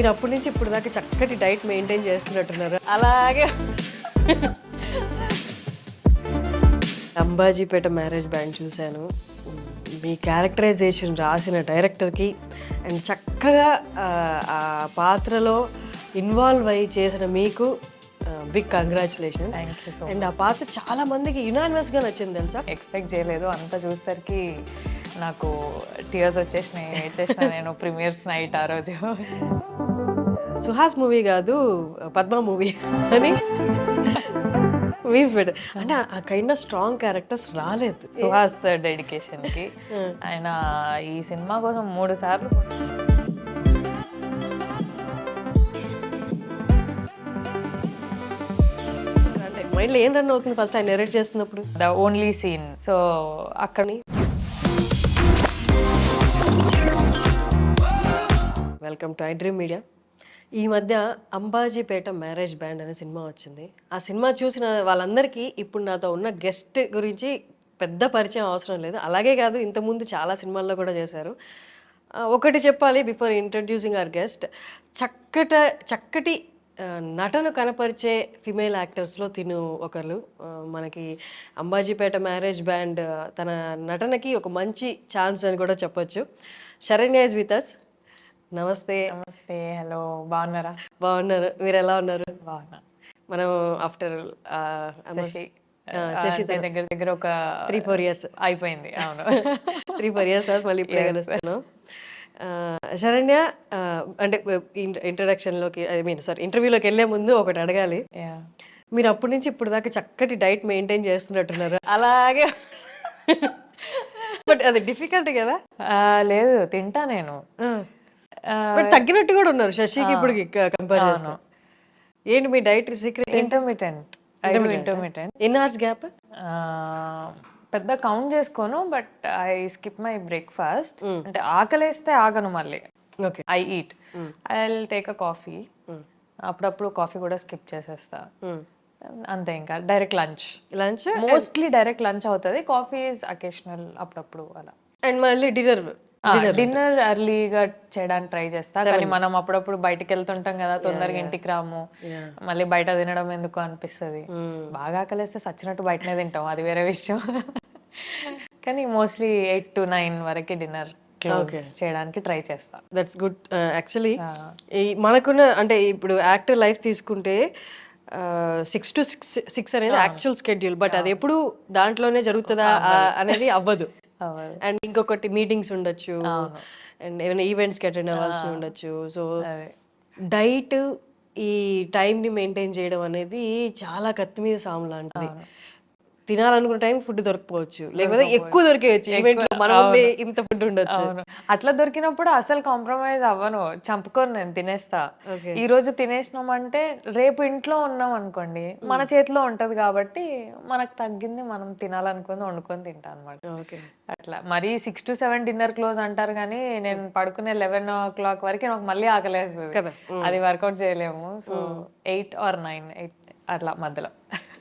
మీరు అప్పటి నుంచి ఇప్పుడు దాకా చక్కటి డైట్ మెయింటైన్ చేస్తున్నట్టున్నారు. అలాగే అంబాజీపేట మ్యారేజ్ బ్యాండ్ చూశాను. మీ క్యారెక్టరైజేషన్ రాసిన డైరెక్టర్కి అండ్ చక్కగా ఆ పాత్రలో ఇన్వాల్వ్ అయ్యి చేసిన మీకు బిగ్ కంగ్రాచులేషన్స్. అండ్ ఆ పాత్ర చాలా మందికి యునానిమస్గా నచ్చింది తెలుసా. ఎక్స్పెక్ట్ చేయలేదు, అంతా చూసేసరికి నాకు టీయర్స్ వచ్చేసిన నేను ప్రీమియర్స్ నైట్ ఆ రోజు. సుహాస్ మూవీ కాదు పద్మ మూవీ అని మీమ్స్ పెట్టారు. అంటే ఆ కైండ్ ఆఫ్ స్ట్రాంగ్ క్యారెక్టర్స్ రాలేదు సుహాస్ డెడికేషన్కి. ఆయన ఈ సినిమా కోసం 3 సార్లు అంటే మైండ్లో ఏం రన్ అవుతుంది ఫస్ట్ ఆయన నెరేట్ చేస్తున్నప్పుడు? The only scene. సో అక్కడి welcome to I dream media. ఈ మధ్య అంబాజీపేట మ్యారేజ్ బ్యాండ్ అనే సినిమా వచ్చింది. ఆ సినిమా చూసిన వాళ్ళందరికీ ఇప్పుడు నాతో ఉన్న గెస్ట్ గురించి పెద్ద పరిచయం అవసరం లేదు. అలాగే కాదు, ఇంతకుముందు చాలా సినిమాల్లో కూడా చేశారు. ఒకటి చెప్పాలి బిఫోర్ ఇంట్రడ్యూసింగ్ అవర్ గెస్ట్, చక్కటి నటన కనపరిచే ఫిమేల్ యాక్టర్స్లో తిను ఒకరు. మనకి అంబాజీపేట మ్యారేజ్ బ్యాండ్ తన నటనకి ఒక మంచి ఛాన్స్ అని కూడా చెప్పొచ్చు. Saranya is with us. నమస్తే. నమస్తే. హలో, బాగున్నారా? బాగున్నారు, మీరు ఎలా ఉన్నారు? బాగున్నా. మనం ఆఫ్టర్ శశి దగ్గర ఒక 3-4 years అయిపోయింది. అవును, 3-4 years మళ్ళీ ఇప్పుడే కలుస్తాను. శరణ్య, అంటే ఇంట్రడక్షన్లోకి ఇంటర్వ్యూలోకి వెళ్ళే ముందు ఒకటి అడగాలి. మీరు అప్పటి నుంచి ఇప్పుడు దాకా చక్కటి డైట్ మెయింటైన్ చేస్తున్నట్టున్నారు. అలాగే బట్ అది డిఫికల్ట్ కదా? లేదు, తింటా నేను. బట్ తగ్గినట్టు కూడా ఉన్నారు శశికి ఇప్పుడు కంపేర్ చేస్తాను. ఏంటి మీ డైట్ సీక్రెట్? ఇంటర్మిటెంట్. ఎన్ని అవర్స్ గ్యాప్? పెద్ద కౌంట్ చేసుకోను, but I skip my breakfast. అంటే ఆకలేస్తే ఆగను, మళ్ళీ I eat. I will take a coffee. అప్పుడప్పుడు కాఫీ కూడా స్కిప్ చేసేస్తా, అంతే. ఇంకా direct lunch mostly direct lunch అవుతుంది. కాఫీ ఈజ్ అకేషనల్, అప్పుడప్పుడు అలా. అండ్ మళ్ళీ డిన్నర్ ఎర్లీగా చేయడానికి ట్రై చేస్తా. కానీ మనం అప్పుడప్పుడు బయటకు వెళ్తుంటాం కదా, తొందరగా ఇంటికి రాము, మళ్ళీ బయట తినడం ఎందుకు అనిపిస్తుంది. బాగా ఆకలిస్తే సచ్చినట్టు బయటనే తింటాం, అది వేరే విషయం. కానీ మోస్ట్లీ 8 to 9 వరకే డిన్నర్ చేయడానికి ట్రై చేస్తా. That's good. యాక్చువల్లీ మనకున్న అంటే ఇప్పుడు యాక్టివ్ లైఫ్ తీసుకుంటే 6 to 6 అనేది యాక్చువల్ స్కెడ్యూల్. బట్ అది ఎప్పుడు దాంట్లోనే జరుగుతుందా అనేది అవ్వదు. అండ్ ఇంకొకటి మీటింగ్స్ ఉండొచ్చు, అండ్ ఏమైనా ఈవెంట్స్కి అటెండ్ అవ్వాల్సి ఉండొచ్చు. సో డైట్, ఈ టైంని మెయింటైన్ చేయడం అనేది చాలా కత్తి మీద సాము లాంటిది. తినాలనుకున్న టైం ఫుడ్ దొరకపోవచ్చు, లేకపోతే ఎక్కువ దొరికేయచ్చు. ఈవెంట్ మన ముందే ఇంత ఫుడ్ ఉండొచ్చు. అట్లా దొరికినప్పుడు అసలు కాంప్రమైజ్ అవ్వను, చంపుకొని నేను తినేస్తా. ఈ రోజు తినేసినామంటే రేపు ఇంట్లో ఉన్నాం అనుకోండి, మన చేతిలో ఉంటది కాబట్టి మనకు తగ్గింది మనం తినాలనుకుంది వండుకొని తింటా అనమాట. అట్లా మరీ 6 to 7 డిన్నర్ క్లోజ్ అంటారు, కానీ నేను పడుకునే 11 o'clock వరకు నాకు మళ్ళీ ఆకలేస్తుంది కదా, అది వర్కౌట్ చేయలేము. సో 8 or 9 అట్లా మధ్యలో.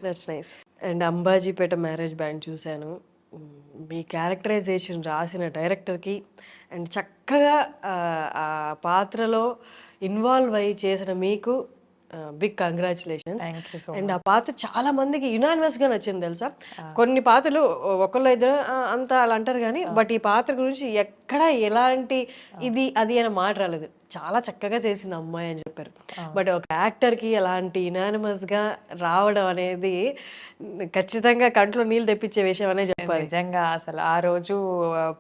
That's nice. And Ambajipeta marriage band చూశాను. మీ క్యారెక్టరైజేషన్ రాసిన డైరెక్టర్కి అండ్ చక్కగా ఆ పాత్రలో ఇన్వాల్వ్ అయ్యి చేసిన మీకు బిగ్ కంగ్రాచులేషన్స్. అండ్ ఆ పాత్ర చాలా మందికి యునానిమస్గా నచ్చింది తెలుసా. కొన్ని పాత్రలు ఒకళ్ళు ఇద్దరు అంతా అలా అంటారు కానీ, బట్ ఈ పాత్ర గురించి ఎక్కడ ఎలాంటి ఇది అది అని మాట రాలేదు. చాలా చక్కగా చేసింది అమ్మాయి అని చెప్పారు. బట్ ఒక యాక్టర్కి ఎలాంటి యునానిమస్గా రావడం అనేది ఖచ్చితంగా కంట్లో నీళ్ళు తెప్పించే విషయం అనే చెప్పాలి. నిజంగా అసలు ఆ రోజు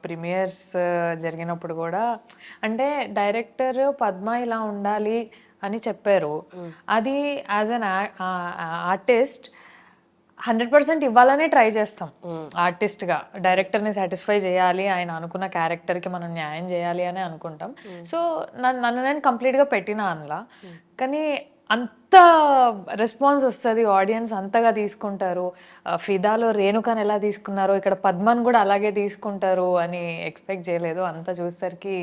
ప్రీమియర్స్ జరిగినప్పుడు కూడా, అంటే డైరెక్టర్ పద్మ ఇలా ఉండాలి అని చెప్పారు. అది యాజ్ అన్ ఆర్టిస్ట్ 100% ఇవ్వాలనే ట్రై చేస్తాం. ఆర్టిస్ట్గా డైరెక్టర్ని సాటిస్ఫై చేయాలి, ఆయన అనుకున్న క్యారెక్టర్కి మనం న్యాయం చేయాలి అని అనుకుంటాం. సో నన్ను నేను కంప్లీట్గా పెట్టినా అందులో. కానీ అంత రెస్పాన్స్ వస్తుంది, ఆడియన్స్ అంతగా తీసుకుంటారు. ఫిదాలో రేణుకాని ఎలా తీసుకున్నారో ఇక్కడ పద్మని కూడా అలాగే తీసుకుంటారు అని ఎక్స్పెక్ట్ చేయలేదు. అంతా చూసేసరికి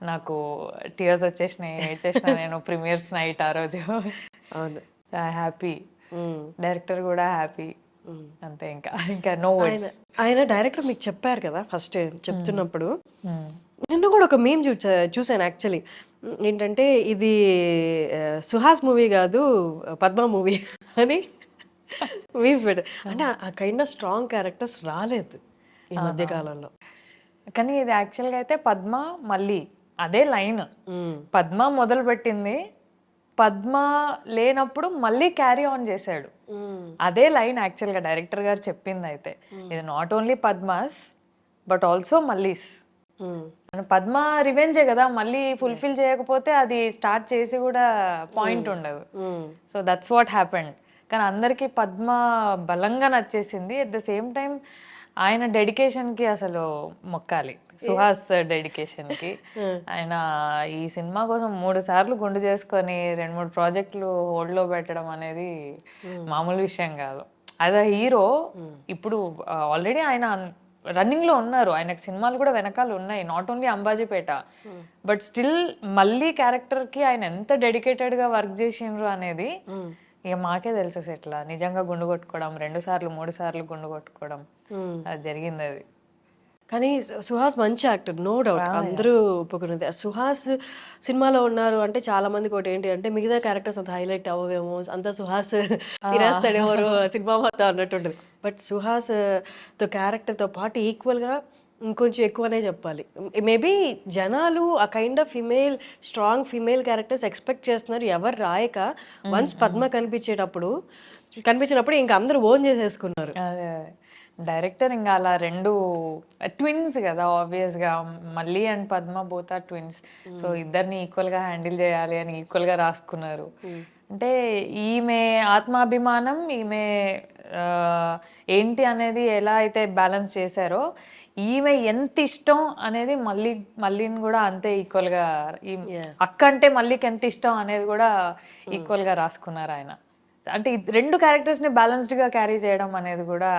నాకు టీయర్స్ వచ్చేసిన నేను ప్రీమియర్స్ నైట్ ఆ రోజు. అవును, హ్యాపీ. డైరెక్టర్ కూడా హ్యాపీ, అంతే. ఇంకా నో వర్డ్స్. ఆయన డైరెక్టర్ మీకు చెప్పారు కదా ఫస్ట్ చెప్తున్నప్పుడు, నిన్న కూడా ఒక మీమ్ చూసాను యాక్చువల్లీ. ఏంటంటే ఇది సుహాస్ మూవీ కాదు, పద్మ మూవీ అని మీమ్స్ పెట్టారు. అంటే ఆ కైండ్ ఆఫ్ స్ట్రాంగ్ క్యారెక్టర్స్ రాలేదు ఈ మధ్య కాలంలో. కానీ ఇది యాక్చువల్గా అయితే పద్మ మళ్ళీ అదే లైన్. పద్మ మొదలు పెట్టింది, పద్మ లేనప్పుడు మళ్ళీ క్యారీ ఆన్ చేశాడు. అదే లైన్ యాక్చువల్గా డైరెక్టర్ గారు చెప్పింది అయితే. ఇది not only Padma's but also Malli's. Padma రివెంజే కదా, మళ్ళీ ఫుల్ఫిల్ చేయకపోతే అది స్టార్ట్ చేసి కూడా పాయింట్ ఉండదు. So that's what happened. కానీ అందరికీ పద్మ బలంగా నచ్చేసింది. అట్ ద సేమ్ టైం ఆయన డెడికేషన్కి అసలు మొక్కాలి, సుహాస్ డెడికేషన్కి. ఆయన ఈ సినిమా కోసం 3 సార్లు గుండు చేసుకొని 2-3 ప్రాజెక్టులు హోల్డ్లో పెట్టడం అనేది మామూలు విషయం కాదు. యాజ్ అ హీరో ఇప్పుడు ఆల్రెడీ ఆయన రన్నింగ్ లో ఉన్నారు, ఆయనకు సినిమాలు కూడా వెనకాల ఉన్నాయి, not only Ambajipeta. But still మళ్ళీ క్యారెక్టర్ కి ఆయన ఎంత డెడికేటెడ్ గా వర్క్ చేసిండ్రు అనేది ఇక మాకే తెలుసు. ఎట్లా నిజంగా గుండు కొట్టుకోవడం, 2 సార్లు 3 సార్లు గుండు కొట్టుకోవడం అది జరిగింది. అది కానీ సుహాస్ మంచి యాక్టర్, నో డౌట్, అందరూ ఒప్పుకున్నది. సుహాస్ సినిమాలో ఉన్నారు అంటే చాలా మందికి ఒకటి ఏంటి అంటే మిగతా క్యారెక్టర్స్ అంత హైలైట్ అవ్వేమో, అంత సుహాస్ తినేస్తాడేమో సినిమా మొత్తం అన్నట్టు ఉంటుంది. బట్ సుహాస్ తో క్యారెక్టర్తో పాటు ఈక్వల్గా ఇంకొంచెం ఎక్కువనే చెప్పాలి. మేబీ జనాలు ఆ kind of female, strong female characters expect చేస్తున్నారు, ఎవరు రాయక వన్స్ పద్మ కనిపించినప్పుడు ఇంకా అందరూ ఓన్ చేసేసుకున్నారు. డైరెక్టర్ ఇంకా అలా 2 ట్విన్స్ కదా, ఆబ్వియస్ గా మళ్ళీ and Padma both are twins. So ఇద్దరిని ఈక్వల్ గా హ్యాండిల్ చేయాలి అని ఈక్వల్ గా రాసుకున్నారు. అంటే ఈమె ఆత్మాభిమానం, ఈమె ఏంటి అనేది ఎలా అయితే బ్యాలెన్స్ చేశారో, ఈమె ఎంత ఇష్టం అనేది మళ్ళీని కూడా అంతే ఈక్వల్ గా, అక్క అంటే మళ్ళీకి ఎంత ఇష్టం అనేది కూడా ఈక్వల్ గా రాసుకున్నారు ఆయన. అంటే 2 క్యారెక్టర్స్ ని బ్యాలెన్స్డ్ గా క్యారీ చేయడం అనేది కూడా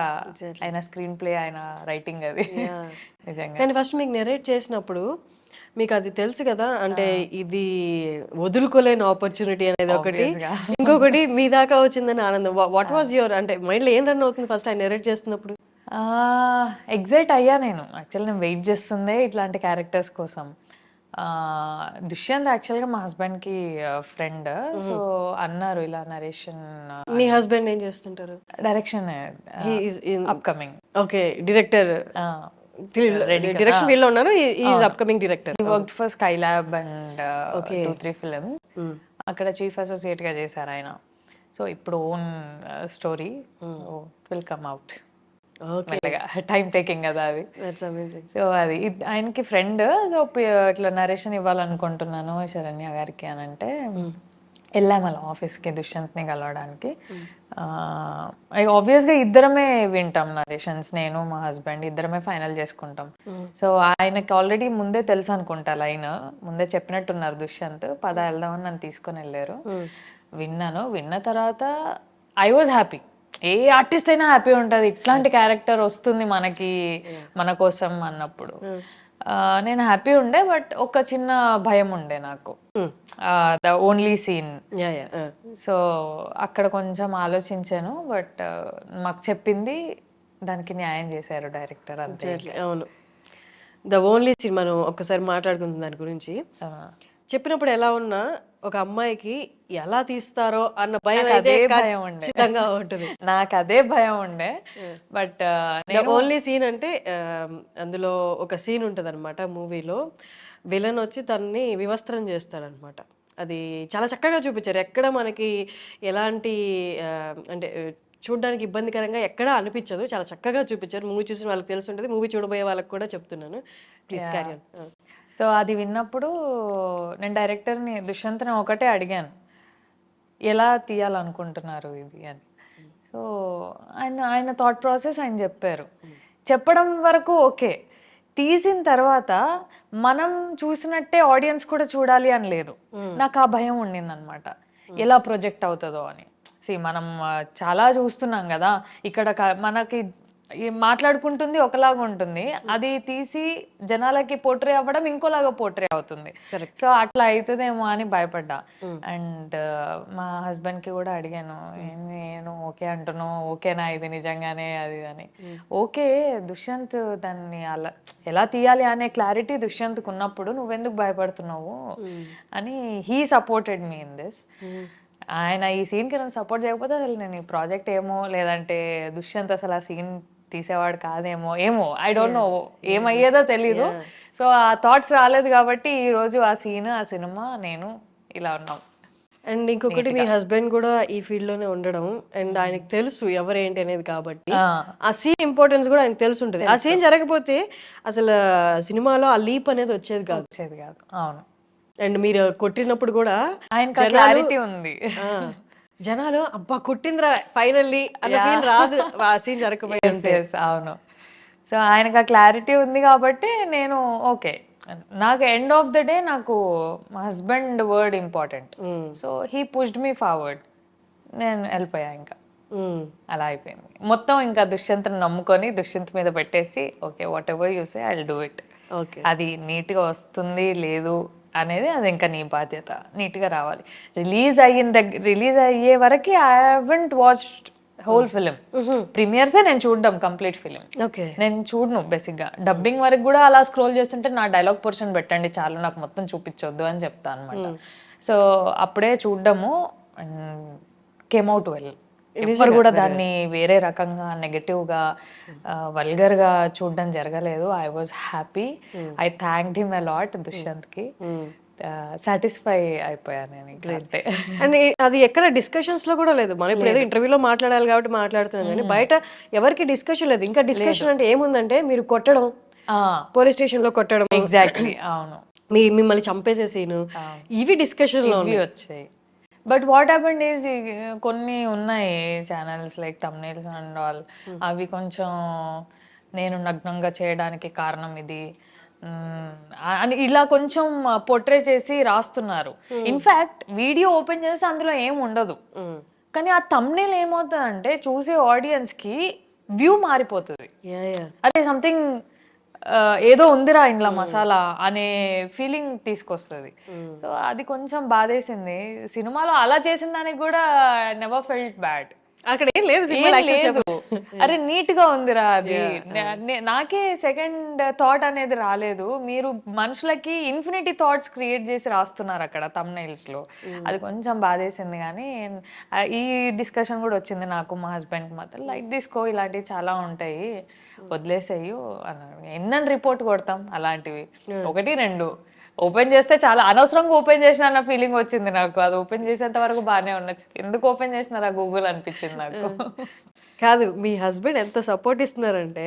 ఆయన స్క్రీన్ ప్లే, ఆయన రైటింగ్ అది నిజంగా. కానీ ఫస్ట్ మీకు నెరేట్ చేసినప్పుడు మీకు అది తెలుసు కదా, అంటే ఇది వదులుకోలేని ఆపర్చునిటీ అనేది ఒకటి, ఇంకొకటి మీ దాకా వచ్చిందని ఆనందం. వాట్ వాజ్ యువర్, అంటే మైండ్ లో ఏం రన్ అవుతుంది ఫస్ట్ ఆయన నెరేట్ చేస్తున్నప్పుడు? ఎగ్జైట్ అయ్యా నేను. యాక్చువల్లీ నేను వెయిట్ చేస్తుందే ఇట్లాంటి క్యారెక్టర్స్ కోసం. దుష్యంత్ యాక్చువల్గా మా హస్బెండ్కి ఫ్రెండ్, సో అన్నారు ఇలా నరేషన్. మీ హస్బెండ్ ఏం చేస్తుంటారు? Direction upcoming. Okay, director, direction field లో ఉన్నారు. Is upcoming director. He worked for sky lab and 2-3 films. అక్కడ చీఫ్ అసోసియేట్ గా చేశారు ఆయన. సో ఇప్పుడు own story will come out. Time taking కదా అది. సో అది ఆయనకి ఫ్రెండ్. సో ఇట్లా నరేషన్ ఇవ్వాలనుకుంటున్నాను శరణ్య గారికి అని అంటే వెళ్ళాము అలా ఆఫీస్కి దుష్యంత్ని కలవడానికి. ఆబ్వియస్గా ఇద్దరమే వింటాం నరేషన్స్, నేను మా హస్బెండ్ ఇద్దరమే ఫైనల్ చేసుకుంటాం. సో ఆయనకి ఆల్రెడీ ముందే తెలుసు అనుకుంటా, లైన్ ముందే చెప్పినట్టున్నారు దుష్యంత్, పద వెళ్దామని నన్ను తీసుకొని వెళ్ళారు. విన్న తర్వాత I was happy. A artist అయినా హ్యాపీ ఉంటుంది, ఇట్లాంటి క్యారెక్టర్ వస్తుంది మనకి మన కోసం అన్నప్పుడు. నేను హ్యాపీ ఉండే, బట్ ఒక చిన్న భయం ఉండే నాకు, ద ఓన్లీ సీన్. సో అక్కడ కొంచెం ఆలోచించాను, బట్ మాకు చెప్పింది దానికి న్యాయం చేశారు డైరెక్టర్ అంతే. అవును, ద ఓన్లీ సీన్ మనం ఒక్కసారి మాట్లాడుకుందాం దాని గురించి. చెప్పినప్పుడు ఎలా ఉన్నా ఒక అమ్మాయికి ఎలా తీస్తారో అన్న భయం అయితే ఖచ్చితంగా ఉంటుంది. నాకు అదే భయం ఉండే. బట్ ఓన్లీ సీన్ అంటే అందులో ఒక సీన్ ఉంటుంది అనమాట మూవీలో, విలన్ వచ్చి తనని వివస్త్రం చేస్తాడనమాట. అది చాలా చక్కగా చూపించారు. ఎక్కడ మనకి ఎలాంటి అంటే చూడడానికి ఇబ్బందికరంగా ఎక్కడా అనిపించదు, చాలా చక్కగా చూపించారు. మూవీ చూసిన వాళ్ళకి తెలిసి ఉంటుంది, మూవీ చూడబోయే వాళ్ళకి కూడా చెప్తున్నాను, ప్లీజ్ క్యారీ ఆన్. సో అది విన్నప్పుడు నేను డైరెక్టర్ని దుష్యంత్ని ఒకటే అడిగాను, ఎలా తీయాలనుకుంటున్నారు ఇది అని. సో ఆయన థాట్ ప్రాసెస్ ఆయన చెప్పారు. చెప్పడం వరకు ఓకే, తీసిన తర్వాత మనం చూసినట్టే ఆడియన్స్ కూడా చూడాలి అని లేదు. నాకు ఆ భయం ఉండిందనమాట, ఎలా ప్రొజెక్ట్ అవుతుందో అని. మనం చాలా చూస్తున్నాం కదా, ఇక్కడ మనకి మాట్లాడుకుంటుంది ఒకలాగా ఉంటుంది, అది తీసి జనాలకి పోర్ట్రే అవ్వడం ఇంకోలాగా పోర్ట్రే అవుతుంది. సో అట్లా అవుతుందేమో అని భయపడ్డా. అండ్ మా హస్బెండ్కి కూడా అడిగాను, నేను ఓకే అంటున్నావు, ఓకేనా ఇది నిజంగానే అది అని. ఓకే, దుష్యంత్ దాన్ని అలా ఎలా తీయాలి అనే క్లారిటీ దుష్యంత్కు ఉన్నప్పుడు నువ్వెందుకు భయపడుతున్నావు అని he supported me in this. ఆయన ఈ సీన్కి నన్ను సపోర్ట్ చేయకపోతే అసలు నేను ఈ ప్రాజెక్ట్ ఏమో, లేదంటే దుష్యంత్ అసలు ఆ సీన్ తీసేవాడు కాదేమో, ఏమో ఐ డోంట్ నో, ఏమయ్యేదో తెలీదు. సో ఆ థాట్స్ రాలేదు కాబట్టి ఈ రోజు ఆ సీన్, ఆ సినిమా, నేను ఇలా ఉన్నాం. అండ్ ఇంకొకటి మీ హస్బెండ్ కూడా ఈ ఫీల్డ్ లోనే ఉండడం, అండ్ ఆయనకు తెలుసు ఎవరేంటి అనేది, కాబట్టి ఆ సీన్ ఇంపార్టెన్స్ కూడా ఆయనకు తెలిసి ఉంటుంది. ఆ సీన్ జరగకపోతే అసలు సినిమాలో ఆ లీప్ అనేది వచ్చేది కాదు. అవును. అండ్ మీరు కొట్టినప్పుడు కూడా ఆయన క్లారిటీ ఉంది. జనాలు అబ్బా కొట్టిందిరా ఫైనల్లీ అన్న ఫీల్ రాదు ఆ సీన్ జరగకపోతే. అవును. సో ఆయనకు ఆ క్లారిటీ ఉంది కాబట్టి నేను ఓకే. నాకు ఎండ్ ఆఫ్ ద డే నాకు మా husband word important. So he pushed me forward, నేను వెళ్ళిపోయా ఇంకా. అలా అయిపోయింది మొత్తం. ఇంకా దుష్యంత్ని నమ్ముకొని దుష్యంత్ మీద పెట్టేసి okay what ever you say I will do it. అది నీట్గా వస్తుంది లేదు అనేది అది ఇంకా నీ బాధ్యత, నీట్గా రావాలి. రిలీజ్ అయ్యే వరకు I haven't watched whole film. ప్రీమియర్సే నేను చూడడం, కంప్లీట్ ఫిలిం నేను చూడను బేసిక్గా. డబ్బింగ్ వరకు కూడా అలా స్క్రోల్ చేస్తుంటే నా డైలాగ్ పోర్షన్ పెట్టండి చాలు, నాకు మొత్తం చూపించొద్దు అని చెప్తా అనమాట. సో అప్పుడే చూడడము, కేమ్ అవుట్ వెల్. ఎవ్వరు కూడా దాన్ని వేరే రకంగా నెగటివ్గా వల్గర్గా చూడడం జరగలేదు. I was happy. I thanked him a lot, దుష్యంత్కి. సాటిస్ఫై అయిపోయాను నేను. అంతే. అండ్ అది ఎక్కడ డిస్కషన్స్ లో కూడా లేదు. మనం ఇప్పుడు ఏదో ఇంటర్వ్యూలో మాట్లాడాలి కాబట్టి మాట్లాడుతున్నాం, కానీ బయట ఎవరికి డిస్కషన్ లేదు. ఇంకా డిస్కషన్ అంటే ఏముందంటే మీరు కొట్టడం, పోలీస్ స్టేషన్ లో కొట్టడం, ఎగ్జాక్ట్లీ. అవును. మిమ్మల్ని చంపేసే సీను, ఇవి డిస్కషన్ లో వచ్చాయి. బట్ వాట్ హ్యాపెండ్ ఈజ్ కొన్ని ఉన్నాయి channels like thumbnails and all, అవి కొంచెం నేను నగ్నంగా చేయడానికి కారణం ఇది అని ఇలా కొంచెం పోర్ట్రే చేసి రాస్తున్నారు. ఇన్ఫాక్ట్ వీడియో ఓపెన్ చేస్తే అందులో ఏం ఉండదు, కానీ ఆ థంబ్నెయిల్ ఏమవుతుందంటే చూసే ఆడియన్స్ కి వ్యూ మారిపోతుంది. అదే సంథింగ్ ఏదో ఉందిరా ఇంట్లో మసాలా అనే ఫీలింగ్ తీసుకొస్తుంది. సో అది కొంచెం బాధేసింది. సినిమాలో అలా చేసిన దానికి కూడా నెవర్ ఫెల్ట్ బ్యాడ్. అక్కడ ఏం లేదు, అరే నీట్ గా ఉందిరా అది. నాకే సెకండ్ థాట్ అనేది రాలేదు. మీరు మనుషులకి ఇన్ఫినిటీ థాట్స్ క్రియేట్ చేసి రాస్తున్నారు అక్కడ థంబ్నెయిల్స్ లో. అది కొంచెం బాధేసింది. కానీ ఈ డిస్కషన్ కూడా వచ్చింది నాకు మా హస్బెండ్ మాత్రం, లైట్ తీసుకో, ఇలాంటివి చాలా ఉంటాయి, వదిలేసేయు అన్నారు. ఎన్నని రిపోర్ట్ కొడతాం అలాంటివి, ఒకటి రెండు ఓపెన్ చేస్తే చాలా అనవసరంగా ఓపెన్ చేసిన అన్న ఫీలింగ్ వచ్చింది నాకు. అది ఓపెన్ చేసేంత వరకు బాగానే ఉన్నది, ఎందుకు ఓపెన్ చేసినారా గూగుల్ అనిపించింది నాకు. కాదు, మీ హస్బెండ్ ఎంత సపోర్ట్ ఇస్తున్నారంటే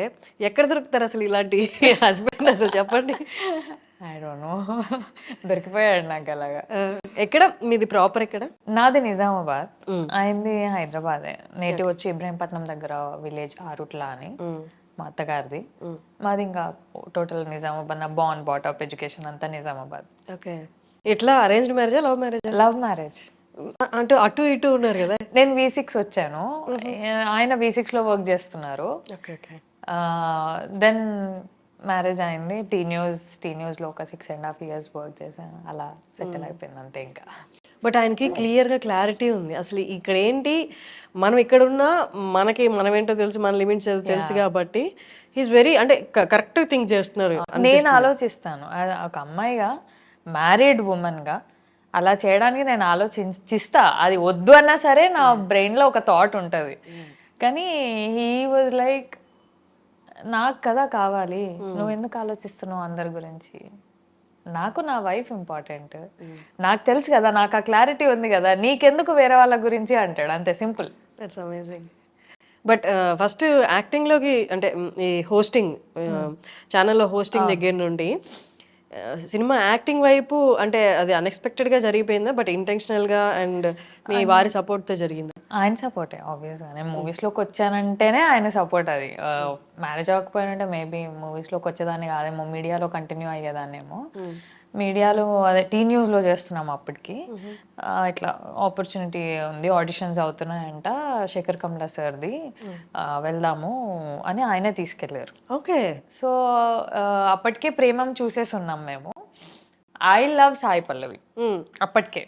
ఎక్కడ దొరుకుతారు అసలు ఇలాంటి హస్బెండ్ అసలు చెప్పండి. ఐ డోంట్ నో, దొరికిపోయాడు నాకు అలాగా. ఎక్కడ మీది ప్రాపర్ ఎక్కడ? నాది నిజామాబాద్, అయింది హైదరాబాద్. నేటివ్ వచ్చి ఇబ్రహీంపట్నం దగ్గర విలేజ్ ఆరుట్లా అని మా అత్తగారిది. మాది ఇంకా టోటల్ నిజామాబాద్. నా బాన్ బాటప్ ఎడ్యుకేషన్ అంతా నిజామాబాద్. ఓకే. ఎట్లా అరేంజ్డ్ మ్యారేజా లవ్ మ్యారేజా? Love marriage. అంటే అటు ఇటు ఉన్నారు కదా. నేను V6 వచ్చాను, ఆయన V6 లో వర్క్ చేస్తున్నారు. దెన్ మ్యారేజ్ అయింది. టీ న్యూస్ లో ఒక 6.5 years వర్క్ చేశాను. అలా సెటిల్ అయిపోయింది అంతే ఇంకా. బట్ ఆయనకి క్లియర్గా క్లారిటీ ఉంది అసలు ఇక్కడ ఏంటి, మనం ఇక్కడ ఉన్నా మనకి మనం ఏంటో తెలుసు, మన లిమిట్స్ తెలుసు కాబట్టి హీస్ వెరీ అంటే కరెక్ట్ థింక్ చేస్తున్నారు. నేను ఆలోచిస్తాను ఒక అమ్మాయిగా, మ్యారీడ్ ఉమెన్గా అలా చేయడానికి నేను ఆలోచిస్తా. అది వద్దు అన్నా సరే నా బ్రెయిన్లో ఒక థాట్ ఉంటుంది. కానీ హీ వాజ్ లైక్, నాకు కదా కావాలి, నువ్వు ఎందుకు ఆలోచిస్తున్నావు అందరి గురించి, నాకు నా వైఫ్ ఇంపార్టెంట్, నాకు తెలుసు కదా, నాకు ఆ క్లారిటీ ఉంది కదా, నీకెందుకు వేరే వాళ్ళ గురించి అంటాడు. అంతే, simple. That's amazing. But first యాక్టింగ్లోకి అంటే ఈ హోస్టింగ్ ఛానల్లో హోస్టింగ్ దగ్గర నుండి సినిమా యాక్టింగ్ వైపు అంటే అది అన్ఎక్స్పెక్టెడ్గా జరిగిపోయిందా, బట్ ఇంటెన్షనల్గా అండ్ మీ వారి సపోర్ట్తో జరిగిందా? ఆయన సపోర్టే ఆబ్వియస్గా. నేను మూవీస్లోకి వచ్చానంటేనే ఆయన సపోర్ట్. అది మ్యారేజ్ అవ్వకపోయినంటే మేబీ మూవీస్లోకి వచ్చేదాన్ని కాదేమో, మీడియాలో కంటిన్యూ అయ్యేదాన్నేమో. మీడియాలో అదే న్యూస్లో చేస్తున్నాం అప్పటికి. ఇట్లా ఆపర్చునిటీ ఉంది, ఆడిషన్స్ అవుతున్నాయంట శేఖర్ కమలా సార్ది, వెళ్దాము అని ఆయనే తీసుకెళ్లారు. ఓకే. సో అప్పటికే ప్రేమం చూసేసి ఉన్నాం మేము. ఐ లవ్ సాయి పల్లవి అప్పటికే.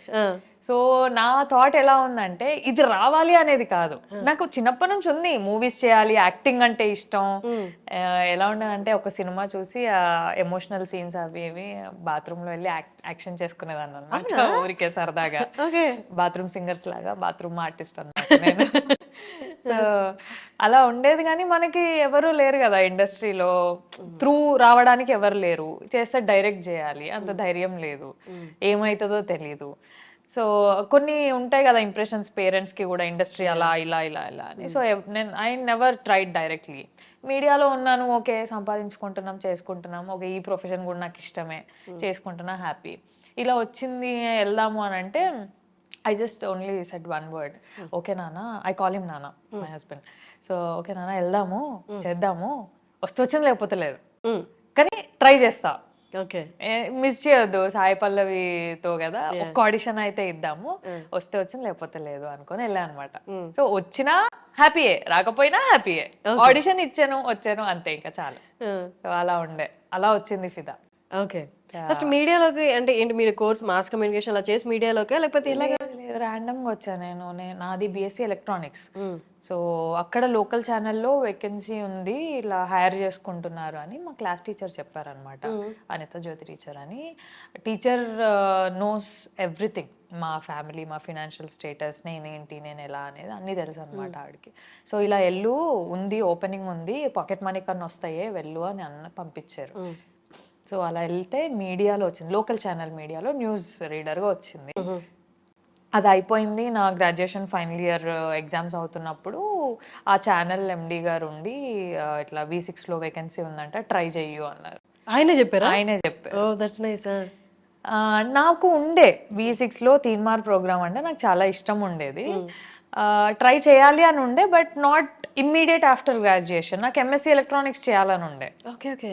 సో నా థాట్ ఎలా ఉందంటే ఇది రావాలి అనేది కాదు, నాకు చిన్నప్పటి నుంచి ఉంది మూవీస్ చేయాలి, యాక్టింగ్ అంటే ఇష్టం. ఎలా ఉండదంటే ఒక సినిమా చూసి ఎమోషనల్ సీన్స్ అవి ఇవి బాత్రూమ్ లో వెళ్ళి యాక్షన్ చేసుకునేదాన్ని అన్నమాట, ఊరికే సరదాగా. బాత్రూమ్ సింగర్స్ లాగా బాత్రూమ్ ఆర్టిస్ట్ అన్నమాట నేను. సో అలా ఉండేది, కానీ మనకి ఎవరు లేరు కదా ఇండస్ట్రీలో, త్రూ రావడానికి ఎవరు లేరు, చేస్తే డైరెక్ట్ చేయాలి అంత ధైర్యం లేదు, ఏమవుతుందో తెలీదు. సో కొన్ని ఉంటాయి కదా ఇంప్రెషన్స్ పేరెంట్స్ కి కూడా, ఇండస్ట్రీ అలా ఇలా ఇలా ఇలా అని. సో నేను ఐ నెవర్ ట్రైడ్ డైరెక్ట్లీ. మీడియాలో ఉన్నాను, ఓకే సంపాదించుకుంటున్నాం చేసుకుంటున్నాం, ఓకే ఈ ప్రొఫెషన్ కూడా నాకు ఇష్టమే, చేసుకుంటున్నా హ్యాపీ. ఇలా వచ్చింది వెళ్దాము అని అంటే I just only said one word, okay నాన్న. ఐ కాల్ హిమ్ నాన్న, మై హస్బెండ్. సో ఓకే నాన్న వెళ్దాము, చేద్దాము, వస్తే వచ్చింది లేకపోతే లేదు, కానీ ట్రై చేస్తా, ఓకే మిస్ చేయొద్దు సాయి పల్లవితో కదా, ఒక్క ఆడిషన్ అయితే ఇద్దాము, వస్తే వచ్చింది లేకపోతే లేదు అనుకొని వెళ్ళా అనమాట. సో వచ్చినా హ్యాపీయే, రాకపోయినా హ్యాపీయే, ఆడిషన్ ఇచ్చాను వచ్చాను అంతే, ఇంకా చాలు. సో అలా ఉండే, అలా వచ్చింది ఫిదా. ఓకే. ఫస్ట్ మీడియాలోకి అంటే ఏంటి, మీరు కోర్స్ మాస్ కమ్యూనికేషన్ అలా చేసి మీడియాలోకి, లేకపోతే ఇలాగా? ర్యాండమ్ గా వచ్చా నేను. నాది బిఎస్సి ఎలక్ట్రానిక్స్. సో అక్కడ లోకల్ ఛానల్లో వేకెన్సీ ఉంది, ఇలా హైర్ చేసుకుంటున్నారు అని మా క్లాస్ టీచర్ చెప్పారనమాట, అనిత జ్యోతి టీచర్ అని. టీచర్ నోస్ ఎవ్రీథింగ్, మా ఫ్యామిలీ, మా ఫినాన్షియల్ స్టేటస్, నేనేంటి, నేను ఎలా అనేది అన్నీ తెలుసు అనమాట ఆవిడకి. సో ఇలా వెళ్ళు, ఉంది ఓపెనింగ్ ఉంది, పాకెట్ మనీ కన్నా వస్తాయే, వెళ్ళు అని పంపించారు. సో అలా వెళ్తే మీడియాలో వచ్చింది, లోకల్ ఛానల్ మీడియాలో న్యూస్ రీడర్గా వచ్చింది. అది అయిపోయింది. నా గ్రాడ్యుయేషన్ ఫైనల్ ఇయర్ ఎగ్జామ్స్ అవుతున్నప్పుడు ఆ ఛానల్ ఎండి గారు ఉండి, ఇట్లా V6లో వేకెన్సీ ఉందంట, ట్రై చెయ్యు అన్నారు. ఆయనే చెప్పారా? ఆయనే చెప్పారు. Oh that's nice. నాకు ఉండే V6లో తీన్మార్ ప్రోగ్రామ్ అంటే నాకు చాలా ఇష్టం ఉండేది, ట్రై చేయాలి అని ఉండే, but not immediate after graduation. నాకు ఎంఎస్సీ ఎలక్ట్రానిక్స్ చేయాలని ఉండే. Okay okay.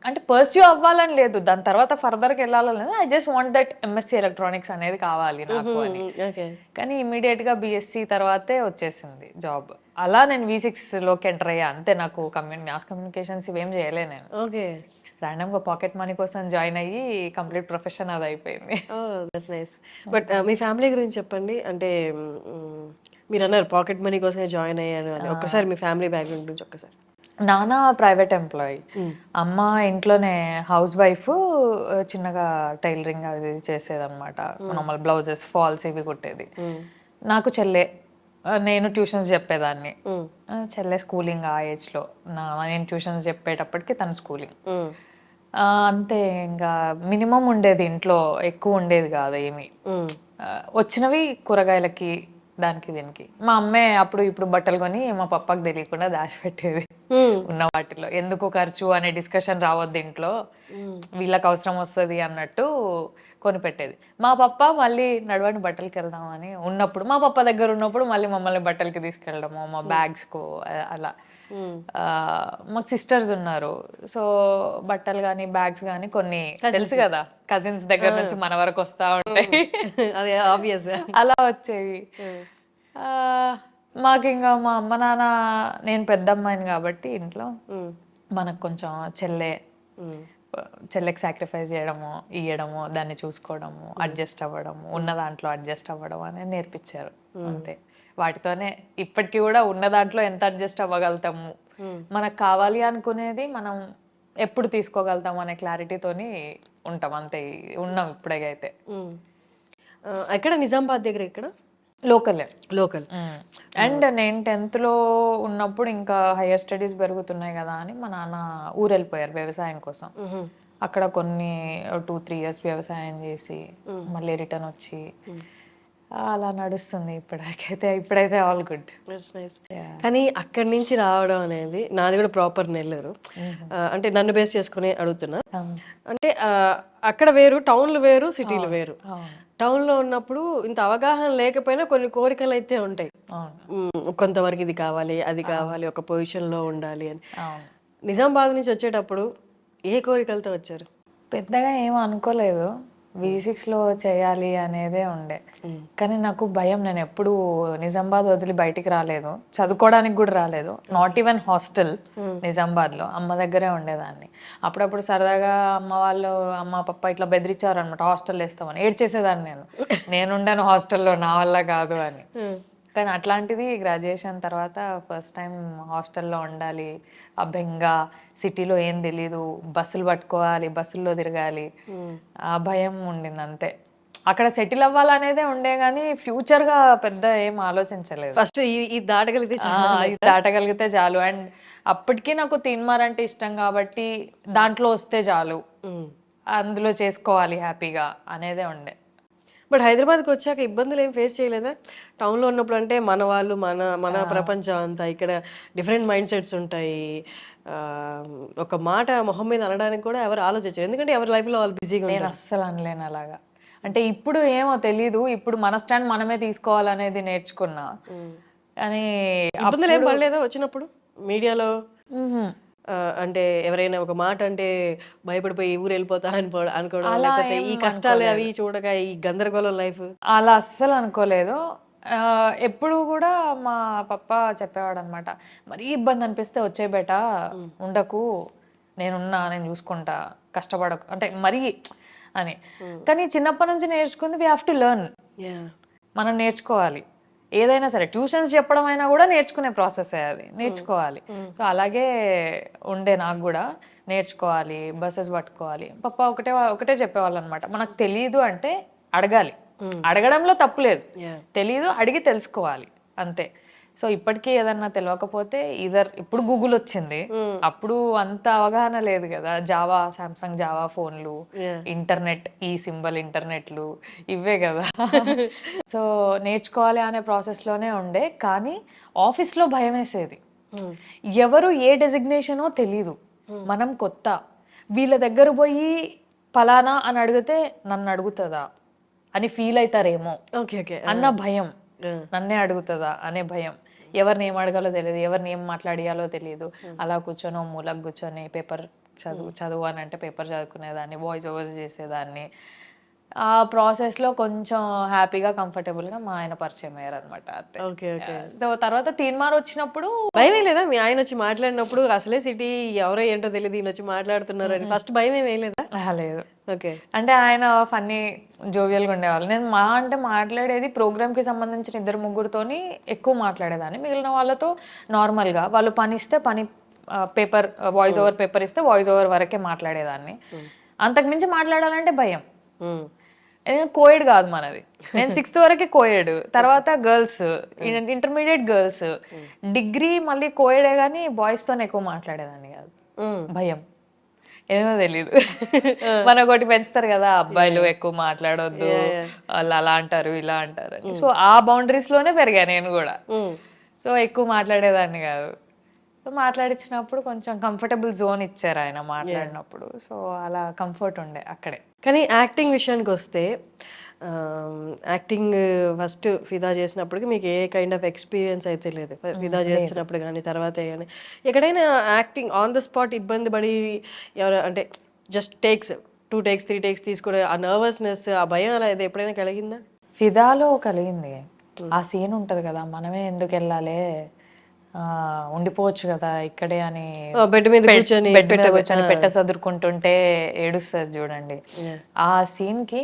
అంటే పర్స్యూ అవ్వాలని లేదు, దాని తర్వాత ఫర్దర్కి వెళ్ళాలని లేదు, I just want that MSc electronics అనేది కావాలి నాకు అని. కానీ ఇమ్మీడియట్ గా బిఎస్సి తర్వాతే వచ్చేసింది జాబ్. అలా నేను V6లోకి ఎంటర్ అయ్యా అంతే. నాకు మాస్ కమ్యూనికేషన్స్ ఇవేం చేయలే నేను. ఓకే. ర్యాండమ్ గా పాకెట్ మనీ కోసం జాయిన్ అయ్యి కంప్లీట్ ప్రొఫెషన్ అది అయిపోయింది. That's nice. But me family గురించి చెప్పండి. అంటే మీరు అన్నారు పాకెట్ మనీ కోసమే జాయిన్ అయ్యాను అని, ఒక్కసారి మీ ఫ్యామిలీ బ్యాక్గ్రౌండ్ గురించి ఒక్కసారి. నాన్న ప్రైవేట్ ఎంప్లాయీ, అమ్మ ఇంట్లోనే హౌస్ వైఫ్, చిన్నగా టైలరింగ్ అది చేసేదన్నమాట, నార్మల్ బ్లౌజెస్, ఫాల్స్ ఇవి కుట్టేది. నాకు చెల్లె, నేను ట్యూషన్స్ చెప్పేదాన్ని. చెల్లె స్కూలింగ్ ఆ ఏజ్లో, నేను ట్యూషన్స్ చెప్పేటప్పటికి తన స్కూలింగ్. అంతే, ఇంకా మినిమం ఉండేది ఇంట్లో, ఎక్కువ ఉండేది కాదు ఏమి. వచ్చినవి కూరగాయలకి, దానికి దీనికి. మా అమ్మే అప్పుడు ఇప్పుడు బట్టలు కొని మా పప్పకి తెలియకుండా దాచిపెట్టేది ఉన్న వాటిలో. ఎందుకు ఖర్చు అనే డిస్కషన్ రావద్దు ఇంట్లో, వీళ్ళకి అవసరం వస్తుంది అన్నట్టు కొనిపెట్టేది. మా పప్ప మళ్ళీ నడవండి బట్టలకి వెళ్దామని ఉన్నప్పుడు, మా పప్ప దగ్గర ఉన్నప్పుడు మళ్ళీ మమ్మల్ని బట్టలకి తీసుకెళ్ళడము, మా బ్యాగ్స్కు అలా. మాకు సిస్టర్స్ ఉన్నారు, సో బట్టలు కానీ బ్యాగ్స్ కానీ కొన్ని తెలుసు కదా, కజిన్స్ దగ్గర నుంచి మన వరకు వస్తా ఉంటాయి, అలా వచ్చేవి. మాకు ఇంకా మా అమ్మ నాన్న, నేను పెద్ద అమ్మాయిని కాబట్టి ఇంట్లో మనకు కొంచెం చెల్లెకి సాక్రిఫైస్ చేయడము, ఇయ్యడము, దాన్ని చూసుకోవడము, అడ్జస్ట్ అవ్వడము, ఉన్న దాంట్లో అడ్జస్ట్ అవ్వడం అనేది నేర్పించారు అంతే. వాటితోనే ఇప్పటికీ కూడా ఉన్న దాంట్లో ఎంత అడ్జస్ట్ అవ్వగలుగుతాము, మనకు కావాలి అనుకునేది మనం ఎప్పుడు తీసుకోగలుగుతాము అనే క్లారిటీతోని ఉంటాం అంతే. ఉన్నాం ఇప్పుడైతే. ఎక్కడ? నిజామాబాద్ దగ్గర? ఇక్కడ లోకల్. అండ్ నేను 10th లో ఉన్నప్పుడు ఇంకా హైయర్ స్టడీస్ పెరుగుతున్నాయి కదా అని మా నాన్న ఊరు వెళ్ళిపోయారు వ్యవసాయం కోసం. అక్కడ కొన్ని 2-3 years వ్యవసాయం చేసి మళ్ళీ రిటర్న్ వచ్చి అలా నడుస్తుంది ఇప్పుడైతే ఆల్ గుడ్. కానీ అక్కడి నుంచి రావడం అనేది, నాది కూడా ప్రాపర్ నెల్లూరు, అంటే నన్ను బేస్ చేసుకుని అడుగుతున్నా. అంటే అక్కడ వేరు, టౌన్లు వేరు, సిటీలు వేరు. టౌన్లో ఉన్నప్పుడు ఇంత అవగాహన లేకపోయినా కొన్ని కోరికలు అయితే ఉంటాయి, కొంతవరకు ఇది కావాలి, అది కావాలి, ఒక పొజిషన్లో ఉండాలి అని. నిజామాబాద్ నుంచి వచ్చేటప్పుడు ఏ కోరికలతో వచ్చారు? పెద్దగా ఏం అనుకోలేదు. V6లో చేయాలి అనేదే ఉండే. కానీ నాకు భయం. నేను ఎప్పుడు నిజామాబాద్ వదిలి బయటికి రాలేదు, చదువుకోవడానికి కూడా రాలేదు. నాట్ ఈవెన్ హాస్టల్ నిజామాబాద్లో. అమ్మ దగ్గరే ఉండేదాన్ని. అప్పుడప్పుడు సరదాగా అమ్మ పప్ప ఇట్లా బెదిరించారు అనమాట, హాస్టల్ వేస్తామని. ఏడ్చేసేదాన్ని నేనుండాను హాస్టల్లో, నా వల్ల కాదు అని. కానీ అట్లాంటిది గ్రాడ్యుయేషన్ తర్వాత ఫస్ట్ టైం హాస్టల్లో ఉండాలి, ఆ బెంగ, సిటీలో ఏం తెలీదు, బస్సులు పట్టుకోవాలి, బస్సుల్లో తిరగాలి, ఆ భయం ఉండింది అంతే. అక్కడ సెటిల్ అవ్వాలనేదే ఉండే కానీ ఫ్యూచర్గా పెద్ద ఏం ఆలోచించలేదు. ఫస్ట్ ఇది దాటగలిగితే ఇది దాటగలిగితే చాలు. అండ్ అప్పటికి నాకు తీన్మార్ అంటే ఇష్టం కాబట్టి దాంట్లో వస్తే చాలు, అందులో చేసుకోవాలి హ్యాపీగా అనేదే ఉండే. బట్ హైదరాబాద్కి వచ్చాక ఇబ్బందులు ఏం ఫేస్ చేయలేదా? టౌన్లో ఉన్నప్పుడు అంటే మన వాళ్ళు, మన మన ప్రపంచం అంతా, ఇక్కడ డిఫరెంట్ మైండ్ సెట్స్ ఉంటాయి. ఆ, ఒక మాట మొహం మీద అనడానికి కూడా ఎవరు ఆలోచించారు, ఎందుకంటే ఎవరి లైఫ్లో వాళ్ళు బిజీగా నేను ఉంటారు. అస్సలు అనలేను అలాగా. అంటే ఇప్పుడు ఏమో తెలీదు, ఇప్పుడు మన స్టాండ్ మనమే తీసుకోవాలనేది నేర్చుకున్నా. కానీ ఇబ్బందులు ఏం పడలేదా వచ్చినప్పుడు మీడియాలో? మ్హూ. అంటే ఎవరైనా ఒక మాట అంటే భయపడిపోయి ఊరు వెళ్ళిపోతా అనుకోవడం, అలా లేకపోతే ఏం ఈ కష్టాలు అనుకోలేదు. అవి చూడక ఈ గందరగోళం లైఫ్? అలా అస్సలు అనుకోలేదు. ఎప్పుడు కూడా మా పప్ప చెప్పేవాడు అనమాట, మరీ ఇబ్బంది అనిపిస్తే వచ్చే బేట, ఉండకు, నేను చూసుకుంటా, కష్టపడకు అంటే మరీ అని. కానీ చిన్నప్పటి నుంచి నేర్చుకుంది, వీ హ్యావ్ టు లెర్న్. మనం నేర్చుకోవాలి ఏదైనా సరే. ట్యూషన్స్ చెప్పడం అయినా కూడా నేర్చుకునే ప్రాసెస్ అది, నేర్చుకోవాలి. సో అలాగే ఉండే నాకు కూడా, నేర్చుకోవాలి, బస్సెస్ పట్టుకోవాలి. పప్ప ఒకటే చెప్పేవాళ్ళు అనమాట, మనకు తెలియదు అంటే అడగాలి, అడగడంలో తప్పులేదు. తెలీదు, అడిగి తెలుసుకోవాలి అంతే. సో ఇప్పటికీ ఏదన్నా తెలియకపోతే ఇప్పుడు గూగుల్ వచ్చింది, అప్పుడు అంత అవగాహన లేదు కదా. సామ్సంగ్ జావా ఫోన్లు, ఇంటర్నెట్, ఈ సింబల్ ఇంటర్నెట్లు, ఇవే కదా. సో నేర్చుకోవాలి అనే ప్రాసెస్లోనే ఉండే. కానీ ఆఫీస్లో భయం వేసేది. ఎవరు ఏ డెసిగ్నేషనో తెలీదు, మనం కొత్త. వీళ్ళ దగ్గర పోయి ఫలానా అని అడిగితే నన్ను అడుగుతుందా అని ఫీల్ అవుతారేమో అన్న భయం, నన్నే అడుగుతుందా అనే భయం. ఎవరిని ఏం అడగాలో తెలియదు, ఎవరిని ఏం మాట్లాడియాలో తెలియదు. అలా కూర్చొని మూలకు కూర్చొని పేపర్ చదువు అని అంటే పేపర్ చదువుకునేదాన్ని, వాయిస్ ఓవర్స్ చేసేదాన్ని. ఆ ప్రాసెస్లో కొంచెం హ్యాపీగా, కంఫర్టబుల్గా మా ఆయన పరిచయం అయ్యారు అనమాట. సో తర్వాత తీన్మార్ వచ్చినప్పుడు భయం లేదా? మీ ఆయన వచ్చి మాట్లాడినప్పుడు అసలే సిటీ, ఎవరో ఏంటో తెలియదు, ఈయన వచ్చి మాట్లాడుతున్నారు అని ఫస్ట్ భయం ఏం వేయలేదా? లేదు. ఓకే. అంటే ఆయన ఫన్నీ, జోవియల్గా ఉండేవాళ్ళు. నేను మాట్లాడేది ప్రోగ్రామ్కి సంబంధించిన 2-3తోని ఎక్కువ మాట్లాడేదాన్ని. మిగిలిన వాళ్ళతో నార్మల్గా, వాళ్ళు పని ఇస్తే పని, పేపర్ వాయిస్ ఓవర్ పేపర్ ఇస్తే వాయిస్ ఓవర్ వరకే మాట్లాడేదాన్ని. అంతకుమించి మాట్లాడాలంటే భయం. కోయడ్ కాదు మనది. నేను 6th వరకే కోయడ్, తర్వాత గర్ల్స్, ఇంటర్మీడియట్ గర్ల్స్, డిగ్రీ మళ్ళీ కోయడే, కానీ బాయ్స్తో ఎక్కువ మాట్లాడేదాన్ని కాదు. భయం ఏమో తెలీదు. మన ఒకటి పెంచుతారు కదా, అబ్బాయిలు ఎక్కువ మాట్లాడొద్దు, వాళ్ళు అలా అంటారు ఇలా అంటారు అని. సో ఆ బౌండరీస్ లోనే పెరిగా నేను కూడా. సో ఎక్కువ మాట్లాడేదాన్ని కాదు. సో మాట్లాడించినప్పుడు కొంచెం కంఫర్టబుల్ జోన్ ఇచ్చారు ఆయన మాట్లాడినప్పుడు. సో అలా కంఫర్ట్ ఉండే అక్కడే. కానీ యాక్టింగ్ విషయానికి వస్తే, యాక్టింగ్ ఫస్ట్ ఫిదా చేసినప్పటికి మీకు ఏ కైండ్ ఆఫ్ ఎక్స్పీరియన్స్ అయితే లేదు, ఫిదా చేస్తున్నప్పుడు కానీ తర్వాత కానీ ఎక్కడైనా యాక్టింగ్ ఆన్ ద స్పాట్ ఇబ్బంది పడి ఎవరు అంటే జస్ట్ టేక్స్ 2 takes 3 takes తీసుకునే ఆ నర్వస్నెస్, ఆ భయం అలా ఏదో ఎప్పుడైనా కలిగిందా? ఫిదాలో కలిగింది. ఆ సీన్ ఉంటది కదా, మనమే ఎందుకు వెళ్ళాలి, ఉండిపోవచ్చు కదా ఇక్కడే అని, బెడ్ మీద కూర్చొని పెట్ట సదురుకుంటుంటే ఏడుస్తుంది చూడండి. ఆ సీన్కి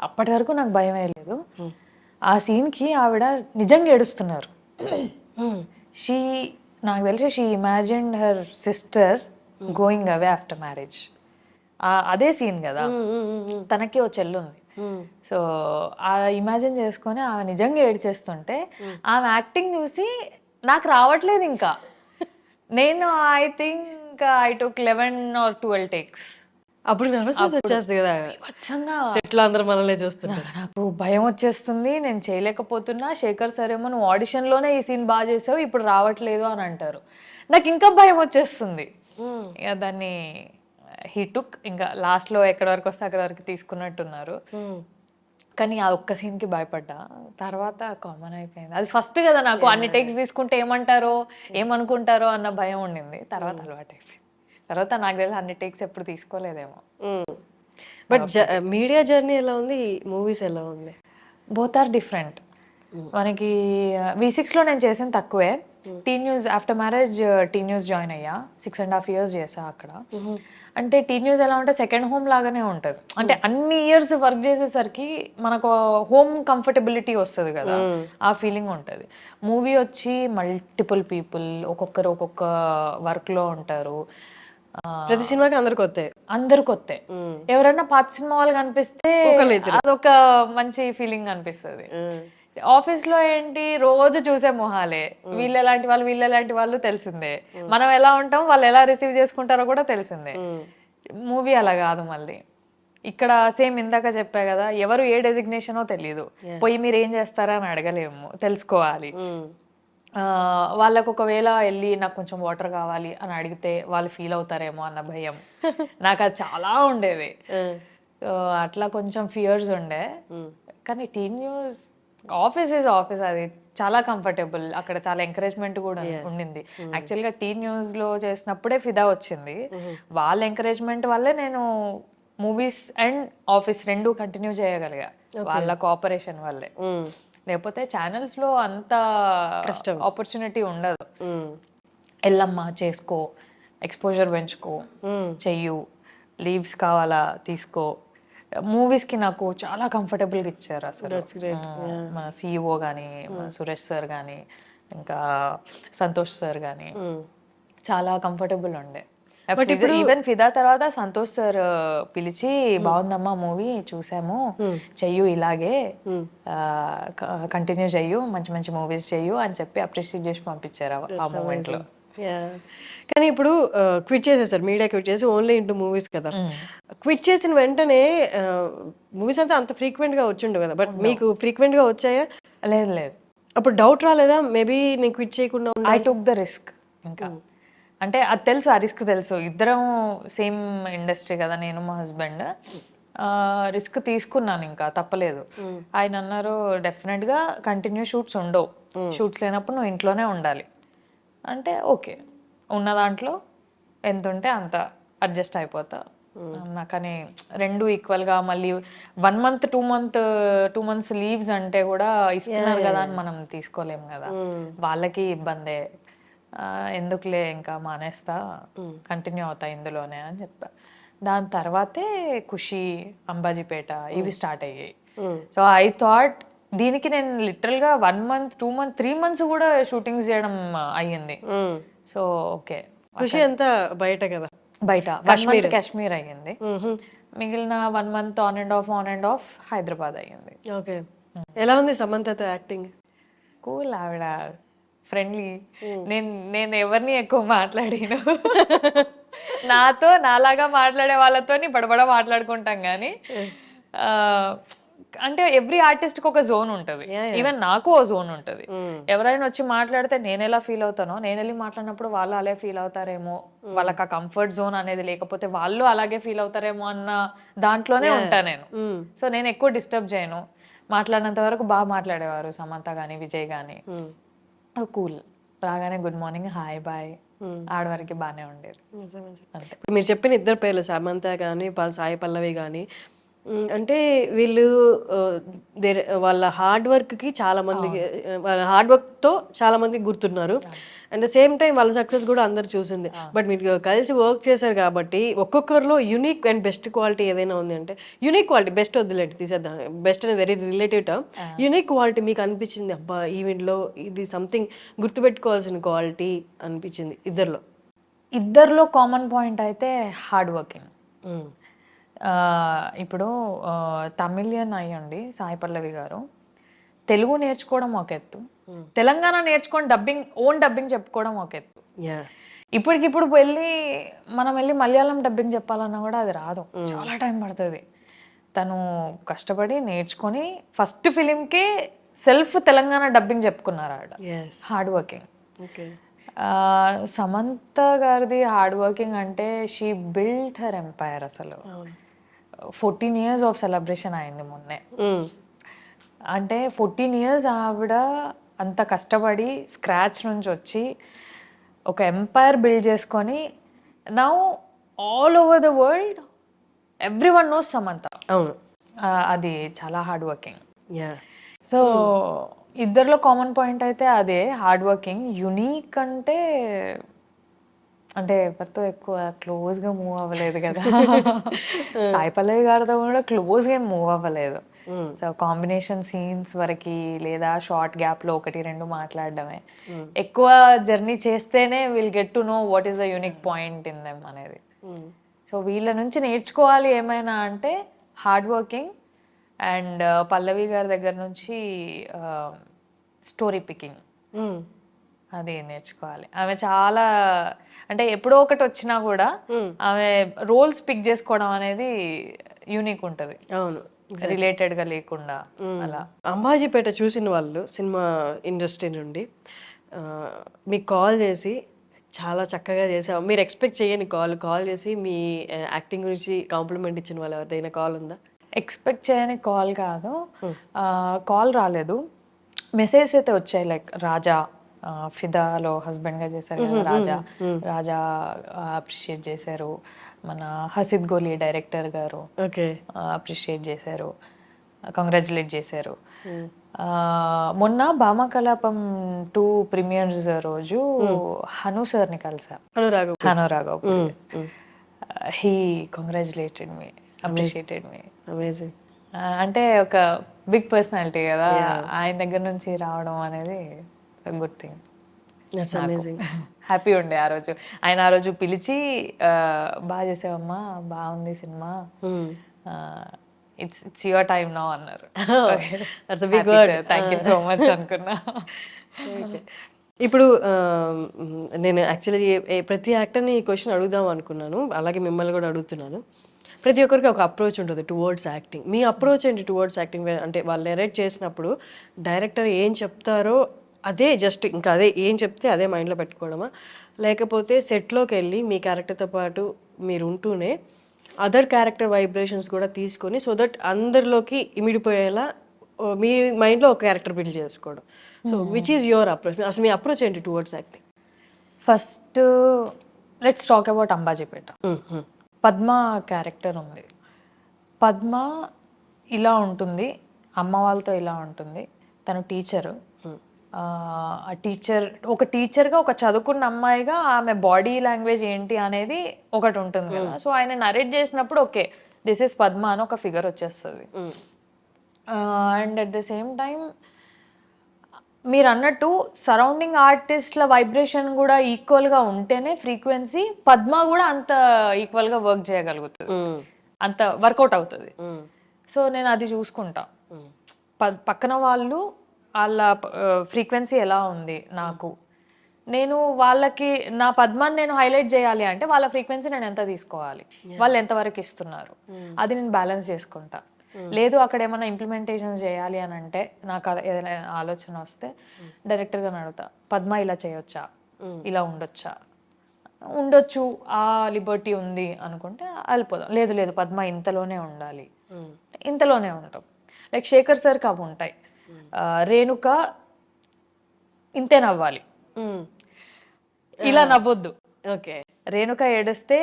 అప్పటి వరకు నాకు భయం వేయలేదు. ఆ సీన్కి ఆవిడ నిజంగా ఏడుస్తున్నారు. నాకు తెలిసి she imagined her sister going away after marriage. అదే సీన్ కదా, తనకి ఓ చెల్లుంది. సో ఆ ఇమాజిన్ చేసుకొని ఆమె నిజంగా ఏడ్చేస్తుంటే ఆమె యాక్టింగ్ చూసి నాకు రావట్లేదు ఇంకా. నేను I think I took 11 or 12 takes. అప్పుడు నర్వస్నెస్ వచ్చేస్తుంది కదా, సెట్లో అందరూ మనల్ని చూస్తున్నారు. నాకు భయం వచ్చేస్తుంది, నేను చేయలేకపోతున్నా. శేఖర్ సార్ ఏమో నువ్వు ఆడిషన్లోనే ఈ సీన్ బాగా చేసావు, ఇప్పుడు రావట్లేదు అని అంటారు. నాకు ఇంకా భయం వచ్చేస్తుంది. ఇక దాన్ని హీ టుక్, ఇంకా లాస్ట్లో ఎక్కడి వరకు వస్తే అక్కడి వరకు తీసుకున్నట్టున్నారు. కానీ ఆ ఒక్క సీన్కి భయపడ్డా, తర్వాత కామన్ అయిపోయింది. అది ఫస్ట్ కదా నాకు, అన్ని టేక్స్ తీసుకుంటే ఏమంటారో ఏమనుకుంటారో అన్న భయం ఉండింది. తర్వాత అలవాటు అయిపోయింది. తర్వాత నాకు తెలిసి అన్ని టేక్స్ ఎప్పుడు తీసుకోలేదేమో. బట్ మీడియా జర్నీ ఎలా ఉంది, మూవీస్ ఎలా ఉంది? Both are different. మనకి V6 లో నేను చేసింది తక్కువే. T news after marriage T news join అయ్యా, 6.5 years చేసా అక్కడ. అంటే టీ న్యూస్ ఎలా ఉంటే సెకండ్ హోమ్ లాగానే ఉంటుంది. అంటే అన్ని ఇయర్స్ వర్క్ చేసేసరికి మనకు హోమ్ కంఫర్టబిలిటీ వస్తుంది కదా, ఆ ఫీలింగ్ ఉంటుంది. మూవీ వచ్చి మల్టిపుల్ పీపుల్, ఒక్కొక్కరు ఒక్కొక్క వర్క్లో ఉంటారు. ప్రతి సినిమాకి అందరు కొత్త. అందరు కొత్తే. ఎవరైనా పాత సినిమా వాళ్ళు కనిపిస్తే అదొక మంచి ఫీలింగ్ అనిపిస్తుంది. ఆఫీస్ లో ఏంటి, రోజు చూసే మొహాలే, వీళ్ళు ఎలాంటి వాళ్ళు తెలిసిందే. మనం ఎలా ఉంటాం, వాళ్ళు ఎలా రిసీవ్ చేసుకుంటారో కూడా తెలిసిందే. మూవీ అలా కాదు. మళ్ళీ ఇక్కడ సేమ్ ఇందాక చెప్పా కదా, ఎవరు ఏ డెసిగ్నేషనో తెలియదు. పోయి మీరు ఏం చేస్తారా అని అడగలేము, తెలుసుకోవాలి. వాళ్ళకు ఒకవేళ వెళ్ళి నాకు కొంచెం వాటర్ కావాలి అని అడిగితే వాళ్ళు ఫీల్ అవుతారేమో అన్న భయం నాకు అది చాలా ఉండేది. అట్లా కొంచెం ఫియర్స్ ఉండే. కానీ T news office is office, అది చాలా కంఫర్టబుల్. అక్కడ చాలా ఎంకరేజ్మెంట్ కూడా ఉండింది. యాక్చువల్గా టీ న్యూస్ లో చేసినప్పుడే ఫిదా వచ్చింది. వాళ్ళ ఎంకరేజ్మెంట్ వల్లే నేను మూవీస్ అండ్ ఆఫీస్ రెండు కంటిన్యూ చేయగలిగా, వాళ్ళ కోఆపరేషన్ వల్లే. లేకపోతే ఛానల్స్ లో అంత ఆపర్చునిటీ ఉండదు. ఎల్లమ్మా చేసుకో, ఎక్స్పోజర్ పెంచుకో, చెయ్యు, లీవ్స్ కావాలా తీసుకో. మూవీస్ కి నాకు చాలా కంఫర్టబుల్గా ఇచ్చారు అసలు. మన CEO కానీ, మన సురేష్ సార్ కానీ, ఇంకా సంతోష్ సార్ కానీ చాలా కంఫర్టబుల్ ఉండే. ఈవెన్ ఫిదా తర్వాత సంతోష్ సార్ పిలిచి, బాగుందమ్మా మూవీ చూసాము, చెయ్యు ఇలాగే కంటిన్యూ చెయ్యు, మంచి మంచి మూవీస్ చెయ్యు అని చెప్పి అప్రిషియేట్ చేసి పంపించారు ఆ మూమెంట్ లో. కానీ ఇప్పుడు క్విట్ చేసేసారు, మీడియా క్విట్ చేసి ఓన్లీ ఇంటూ మూవీస్ కదా. క్విట్ చేసిన వెంటనే మూవీస్ అంతా అంత ఫ్రీక్వెంట్ గా వచ్చిండు కదా, బట్ మీకు ఫ్రీక్వెంట్ గా వచ్చాయా? లేదు. అప్పుడు డౌట్ రాలేదా, మేబీ నేను క్విట్ చేయకుండా? I took the risk. ఇంకా అంటే అది తెలుసు, ఆ రిస్క్ తెలుసు. ఇద్దరం సేమ్ ఇండస్ట్రీ కదా, నేను మా హస్బెండ్. రిస్క్ తీసుకున్నాను, ఇంకా తప్పలేదు. ఆయన అన్నారు డెఫినెట్గా కంటిన్యూ షూట్స్ ఉండవు, షూట్స్ లేనప్పుడు నువ్వు ఇంట్లోనే ఉండాలి అంటే ఓకే, ఉన్న దాంట్లో ఎంత ఉంటే అంత అడ్జస్ట్ అయిపోతా. కానీ రెండు ఈక్వల్గా మళ్ళీ 1 month 2 months లీవ్స్ అంటే కూడా ఇస్తున్నారు కదా అని మనం తీసుకోలేము కదా, వాళ్ళకి ఇబ్బందే. ఎందుకులే ఇంకా మానేస్తా, కంటిన్యూ అవుతా ఇందులోనే అని చెప్పా. దాని తర్వాతే ఖుషి, అంబాజీపేట ఇవి స్టార్ట్ అయ్యాయి. సో ఐ థాట్ దీనికి నేను లిటరల్గా 1 month 2 months 3 months కూడా షూటింగ్స్ చేయడం అయ్యింది. సో ఓకే, ఖుషి అంతా బయట కదా, బయట 1 month కాశ్మీర్ అయ్యింది, మిగిలిన 1 month on and of Hyderabad అయ్యింది. ఓకే. ఎలా ఉంది సమంతతో యాక్టింగ్? కూల్, ఆవిడ ఫ్రెండ్లీ. నేను ఎవరిని ఎక్కువ మాట్లాడిను, నాతో నాలాగా మాట్లాడే వాళ్ళతో బడబడ మాట్లాడుకుంటాం కానీ, అంటే ఎవ్రీ ఆర్టిస్ట్కి ఒక జోన్ ఉంటుంది. ఈవెన్ నాకు ఓ జోన్ ఉంటుంది. ఎవరైనా వచ్చి మాట్లాడితే నేను ఎలా ఫీల్ అవుతానో, నేను వెళ్ళి మాట్లాడినప్పుడు వాళ్ళు అలా ఫీల్ అవుతారేమో, వాళ్ళకి ఆ కంఫర్ట్ జోన్ అనేది లేకపోతే వాళ్ళు అలాగే ఫీల్ అవుతారేమో అన్న దాంట్లోనే ఉంటా నేను. సో నేను ఎక్కువ డిస్టర్బ్ చేయను. మాట్లాడినంత వరకు బాగా మాట్లాడేవారు సమంత కానీ, విజయ్ కానీ. కూల్, రాగానే గుడ్ మార్నింగ్, హాయ్ బాయ్, ఆడవారికి బాగానే ఉండేది. మీరు చెప్పిన ఇద్దరు పేర్లు, సమంత కానీ సాయి పల్లవి కానీ, అంటే వీళ్ళు వాళ్ళ హార్డ్ వర్క్కి చాలా మందికి, వాళ్ళ హార్డ్ వర్క్తో చాలా మందికి గుర్తున్నారు. అండ్ ద సేమ్ టైం వాళ్ళ సక్సెస్ కూడా అందరు చూసింది. బట్ మీరు కలిసి వర్క్ చేశారు కాబట్టి ఒక్కొక్కరిలో యూనిక్ అండ్ బెస్ట్ క్వాలిటీ ఏదైనా ఉంది అంటే, యూనిక్ క్వాలిటీ, బెస్ట్ వద్దులేండి తీసేద్దాం, బెస్ట్ అనేది very relative term. Unique quality మీకు అనిపించింది, అబ్బా ఈవెంట్లో ఇది సంథింగ్ గుర్తుపెట్టుకోవాల్సిన క్వాలిటీ అనిపించింది ఇద్దరిలో కామన్ పాయింట్ అయితే హార్డ్ వర్కింగ్. ఇప్పుడు తమిళియన్ అయ్యండి సాయి పల్లవి గారు, తెలుగు నేర్చుకోవడం ఒక ఎత్తు, తెలంగాణ నేర్చుకొని ఓన్ డబ్బింగ్ చెప్పుకోవడం ఒక ఎత్తు. ఇప్పటికిప్పుడు మనం వెళ్ళి మలయాళం డబ్బింగ్ చెప్పాలన్నా కూడా అది రాదు, చాలా టైం పడుతుంది. తను కష్టపడి నేర్చుకొని ఫస్ట్ ఫిలింకే సెల్ఫ్ తెలంగాణ డబ్బింగ్ చెప్పుకున్నారు ఆవిడ. Hard working. సమంత గారిది హార్డ్ వర్కింగ్ అంటే షీ బిల్ట్ హర్ ఎంపైర్. అసలు 14 years ఆఫ్ సెలబ్రేషన్ అయింది మొన్నే. అంటే 14 years ఆవిడ అంత కష్టపడి స్క్రాచ్ నుంచి వచ్చి ఒక ఎంపైర్ బిల్డ్ చేసుకొని now all over the world everyone knows Samantha. అవును. అది చాలా హార్డ్ వర్కింగ్. యా. సో ఇద్దరిలో కామన్ పాయింట్ అయితే అదే హార్డ్ వర్కింగ్. యునీక్ అంటే ఎవరితో ఎక్కువ క్లోజ్గా మూవ్ అవ్వలేదు కదా. సాయి పల్లవి గారితో కూడా క్లోజ్గా మూవ్ అవ్వలేదు. సో కాంబినేషన్ సీన్స్ వరకు లేదా షార్ట్ గ్యాప్లో 1-2 మాట్లాడడమే. ఎక్కువ జర్నీ చేస్తేనే will get to know what is the unique point in them అనేది. సో వీళ్ళ నుంచి నేర్చుకోవాలి ఏమైనా అంటే హార్డ్ వర్కింగ్ అండ్ పల్లవి గారి దగ్గర నుంచి స్టోరీ పికింగ్ అది నేర్చుకోవాలి. ఆమె చాలా ఎప్పుడో ఒకటి వచ్చినా కూడా ఆమె రోల్స్ పిక్ చేసుకోవడం అనేది యూనిక్ ఉంటుంది. అవును. రిలేటెడ్ గా లేకుండా అలా. అంబాజీపేట చూసిన వాళ్ళు సినిమా ఇండస్ట్రీ నుండి మీకు కాల్ చేసి చాలా చక్కగా చేసావు, మీరు ఎక్స్పెక్ట్ చేయని కాల్ చేసి మీ యాక్టింగ్ గురించి కాంప్లిమెంట్ ఇచ్చిన వాళ్ళు ఎవరిదైనా కాల్ ఉందా? ఎక్స్పెక్ట్ చేయని కాల్ కాదు, కాల్ రాలేదు, మెసేజ్ అయితే వచ్చాయి. లైక్ రాజా ఫిదాలో హస్బెండ్గా చేశారు కదా రాజా అప్రిషియేట్ చేశారు. మన హసిద్ గోలీ డైరెక్టర్ గారు అప్రిషియేట్ చేశారు, కంగ్రాచులేట్ చేశారు. మొన్న భామకలాపం 2 ప్రీమియర్స్ రోజు హను సార్ని కలిసా, Hanu Raghav. He congratulated me, appreciated me. ఒక బిగ్ పర్సనాలిటీ కదా, ఆయన దగ్గర నుంచి రావడం అనేది గుడ్ థింగ్. హ్యాపీ ఉండే ఆ రోజు. ఆయన ఆ రోజు పిలిచి బాగా చేసావమ్మా, బాగుంది cinema, it's your time now అన్నారు. థ్యాంక్ యూ సో మచ్ అనుకున్నా. ఇప్పుడు నేను యాక్చువల్లీ ప్రతి యాక్టర్ని ఈ క్వశ్చన్ అడుగుదాం అనుకున్నాను, అలాగే మిమ్మల్ని కూడా అడుగుతున్నాను. ప్రతి ఒక్కరికి ఒక అప్రోచ్ ఉంటుంది టువర్డ్స్ యాక్టింగ్. మీ అప్రోచ్ ఏంటి టువర్డ్స్ యాక్టింగ్? వాళ్ళు నెరేట్ చేసినప్పుడు డైరెక్టర్ ఏం చెప్తారో అదే జస్ట్ ఇంకా అదే ఏం చెప్తే అదే మైండ్లో పెట్టుకోవడమా, లేకపోతే సెట్లోకి వెళ్ళి మీ క్యారెక్టర్తో పాటు మీరు ఉంటూనే అదర్ క్యారెక్టర్ వైబ్రేషన్స్ కూడా తీసుకొని సో దట్ అందరిలోకి ఇమిడిపోయేలా మీ మైండ్లో ఒక క్యారెక్టర్ బిల్డ్ చేసుకోవడం? So which is your approach? అసలు మీ అప్రోచ్ ఏంటి towards acting? First let's talk about Ambajipeta. Padma character ఉంది. పద్మ ఇలా ఉంటుంది, అమ్మ వాళ్ళతో ఇలా ఉంటుంది. తను టీచరు. ఆ టీచర్, ఒక టీచర్గా, ఒక చదువుకున్న అమ్మాయిగా ఆమె బాడీ లాంగ్వేజ్ ఏంటి అనేది ఒకటి ఉంటుంది కదా. సో ఆయన నరేట్ చేసినప్పుడు ఓకే దిస్ ఈస్ పద్మ అని ఒక ఫిగర్ వచ్చేస్తుంది. And at the same time మీరు అన్నట్టు సరౌండింగ్ ఆర్టిస్ట్ల వైబ్రేషన్ కూడా ఈక్వల్గా ఉంటేనే ఫ్రీక్వెన్సీ పద్మ కూడా అంత ఈక్వల్గా వర్క్ చేయగలుగుతుంది, అంత వర్కౌట్ అవుతుంది. సో నేను అది చూసుకుంటా. పక్కన వాళ్ళ ఫ్రీక్వెన్సీ ఎలా ఉంది, నేను వాళ్ళకి నా పద్మాన్ని నేను హైలైట్ చేయాలి అంటే వాళ్ళ ఫ్రీక్వెన్సీ నేను ఎంత తీసుకోవాలి, వాళ్ళు ఎంతవరకు ఇస్తున్నారు, అది నేను బ్యాలెన్స్ చేసుకుంటా. లేదు అక్కడ ఏమైనా ఇంప్లిమెంటేషన్స్ చేయాలి అని అంటే నాకు ఏదైనా ఆలోచన వస్తే డైరెక్టర్గా అడుగుతా, పద్మ ఇలా చేయొచ్చా, ఇలా ఉండొచ్చు, ఆ లిబర్టీ ఉంది అనుకుంటే వెళ్ళిపోదాం. లేదు పద్మ ఇంతలోనే ఉండాలి, ఇంతలోనే ఉంటాం. లైక్ శేఖర్ సార్కి అవి ఉంటాయి. రేణుక ఇంతే నవ్వాలి, ఇలా నవ్వొద్దు. ఓకే, రేణుక ఏడిస్తే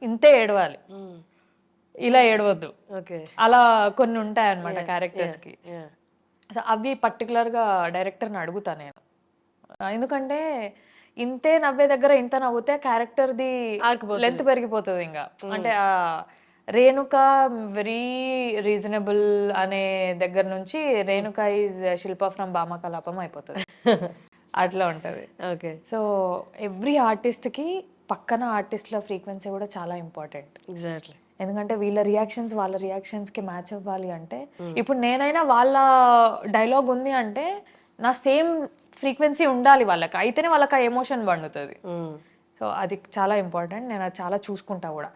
ఇంతే ఏడవాలి, ఇలా ఏడవద్దు. అలా కొన్ని ఉంటాయి అన్నమాట క్యారెక్టర్స్ కి. సో అవి పర్టికులర్గా డైరెక్టర్ని అడుగుతా నేను. ఎందుకంటే ఇంతే నవ్వే దగ్గర ఇంత నవ్వుతే క్యారెక్టర్ది లెంత్ పెరిగిపోతుంది. ఇంకా ఆ రేణుక వెరీ రీజనబుల్ అనే దగ్గర నుంచి Renuka is Shilpa from Bhamakalapam అయిపోతుంది. అట్లా ఉంటుంది. ఓకే, సో ఎవ్రీ ఆర్టిస్ట్కి పక్కన ఆర్టిస్ట్ల ఫ్రీక్వెన్సీ కూడా చాలా ఇంపార్టెంట్. ఎగ్జాక్ట్లీ. ఎందుకంటే వాళ్ళ రియాక్షన్స్కి మ్యాచ్ అవ్వాలి అంటే ఇప్పుడు నేనైనా వాళ్ళ డైలాగ్ ఉంది అంటే నా సేమ్ ఫ్రీక్వెన్సీ ఉండాలి వాళ్ళకి, అయితేనే వాళ్ళకి ఆ ఎమోషన్ పండుతుంది. సో అది చాలా ఇంపార్టెంట్. నేను అది చాలా చూసుకుంటా కూడా.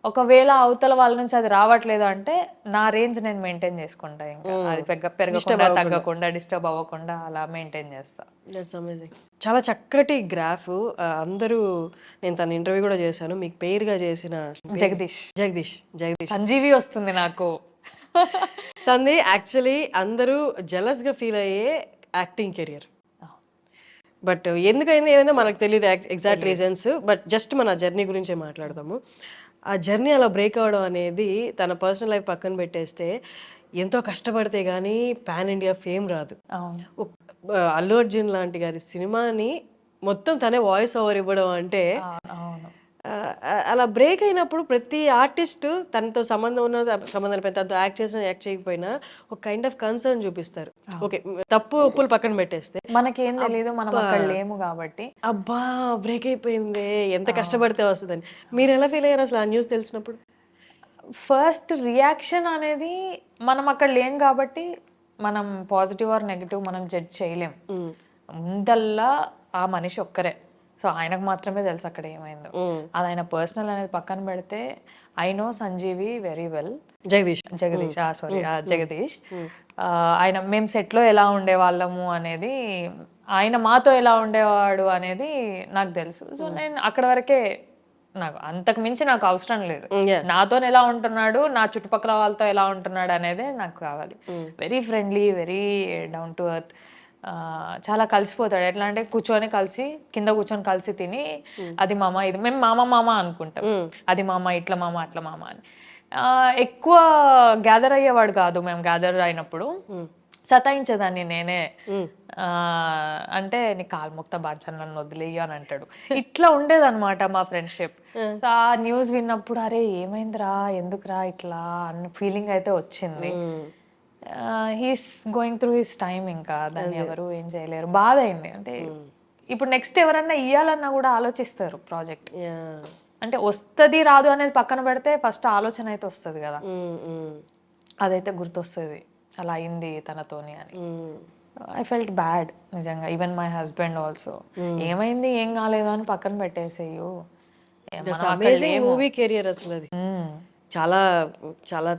ఒకవేళ అవతల వాళ్ళ నుంచి అది రావట్లేదు అంటే నా రేంజ్ నేను మెయింటైన్ చేసుకుంటా. ఇంకా అది పెరగకుండా తగ్గకుండా డిస్టర్బ్ అవ్వకుండా అలా మెయింటైన్ చేస్తా. That's amazing. చాలా చక్కటి గ్రాఫ్. అందరూ, నేను తన ఇంటర్వ్యూ కూడా చేశాను, మీకు పేరుగా చేసిన జగదీష్ సంజీవి వస్తుంది నాకు. తనది యాక్చువల్లీ అందరూ జెలస్గా ఫీల్ అయ్యే యాక్టింగ్ కెరియర్. బట్ ఎందుకైంది ఏమైందో మనకు తెలియదు ఎగ్జాక్ట్ రీజన్స్. బట్ జస్ట్ మన జర్నీ గురించే మాట్లాడతాము. ఆ జర్నీ అలా బ్రేక్ అవ్వడం అనేది తన పర్సనల్ లైఫ్ పక్కన పెట్టేస్తే ఎంతో కష్టపడితే గానీ పాన్ ఇండియా ఫేమ్ రాదు. అవును. అల్లు అర్జున్ లాంటి గారి సినిమాని మొత్తం తనే వాయిస్ ఓవర్ ఇవ్వడం అంటే అవును. అలా బ్రేక్ అయినప్పుడు ప్రతి ఆర్టిస్ట్ తనతో సంబంధం ఉన్న సంబంధం లేకపోయినా తనతో యాక్ట్ చేసినా యాక్ట్ చేయకపోయినా ఒక కైండ్ ఆఫ్ కన్సర్న్ చూపిస్తారు. ఓకే, తప్పు ఒప్పులు పక్కన పెట్టేస్తే మనకేం తెలీదు, మనం అబ్బా అక్కడ లేము కాబట్టి. అబ్బా బ్రేక్ అయిపోయింది ఎంత కష్టపడితే వస్తుందని మీరు ఎలా ఫీల్ అయ్యారు అసలు ఆ న్యూస్ తెలిసినప్పుడు? ఫస్ట్ రియాక్షన్ అనేది మనం అక్కడ లేం కాబట్టి మనం పాజిటివ్ ఆర్ నెగటివ్ మనం జడ్జ్ చేయలేం. ఉమ్, ముందల్లా ఆ మనిషి ఒక్కరే, సో ఆయనకు మాత్రమే తెలుసు అక్కడ ఏమైందో. ఉమ్. అది ఆయన పర్సనల్ అనేది పక్కన పెడితే I know Sanjeevi very well. Jagadish. Jagadish sorry Jagadish. Um, ఆయన మేము సెట్లో ఎలా ఉండేవాళ్ళము అనేది, ఆయన మాతో ఎలా ఉండేవాడు అనేది నాకు తెలుసు. సో నేను అక్కడ వరకే, నాకు అంతకు మించి నాకు అవసరం లేదు. yeah. నాతో ఎలా ఉంటున్నాడు, నా చుట్టుపక్కల వాళ్ళతో ఎలా ఉంటున్నాడు అనేది నాకు కావాలి. Very friendly, very down to earth. చాలా కలిసిపోతాడు. ఎట్లా అంటే కూర్చొని కలిసి, కింద కూర్చొని కలిసి తిని అది మామ ఇది, మేము మామ మామ అనుకుంటాం. అది మామ, ఇట్లా మామ, అట్లా మామ అని. ఎక్కువ గ్యాదర్ అయ్యేవాడు కాదు. మేము గ్యాదర్ అయినప్పుడు సతాయించేదాన్ని నేనే. అంటే నీ కాలు మొక్త బాధ్యత నన్ను వదిలేయి అని అంటాడు. ఇట్లా ఉండేదన్నమాట మా ఫ్రెండ్షిప్. ఆ న్యూస్ విన్నప్పుడు అరే ఏమైందిరా, ఎందుకురా ఇట్లా అన్న ఫీలింగ్ అయితే వచ్చింది. He's going through his time, ఇంకా దాన్ని ఎవరు ఏం చేయలేరు. బాధ అయింది. అంటే ఇప్పుడు నెక్స్ట్ ఎవరన్నా ఇయ్యాలన్నా కూడా ఆలోచిస్తారు ప్రాజెక్ట్. అంటే వస్తుంది రాదు అనేది పక్కన పెడితే ఫస్ట్ ఆలోచన అయితే వస్తుంది కదా, అదైతే గుర్తొస్తుంది అలా అయింది తనతోని అని. ఐ ఫెల్ట్ బ్యాడ్ నిజంగా. ఈవెన్ మై హస్బెండ్ ఆల్సో ఏమైంది ఏం కాలేదు అని పక్కన పెట్టేసేయు. మూవీ కెరియర్ అసలు అది చాలా చాలా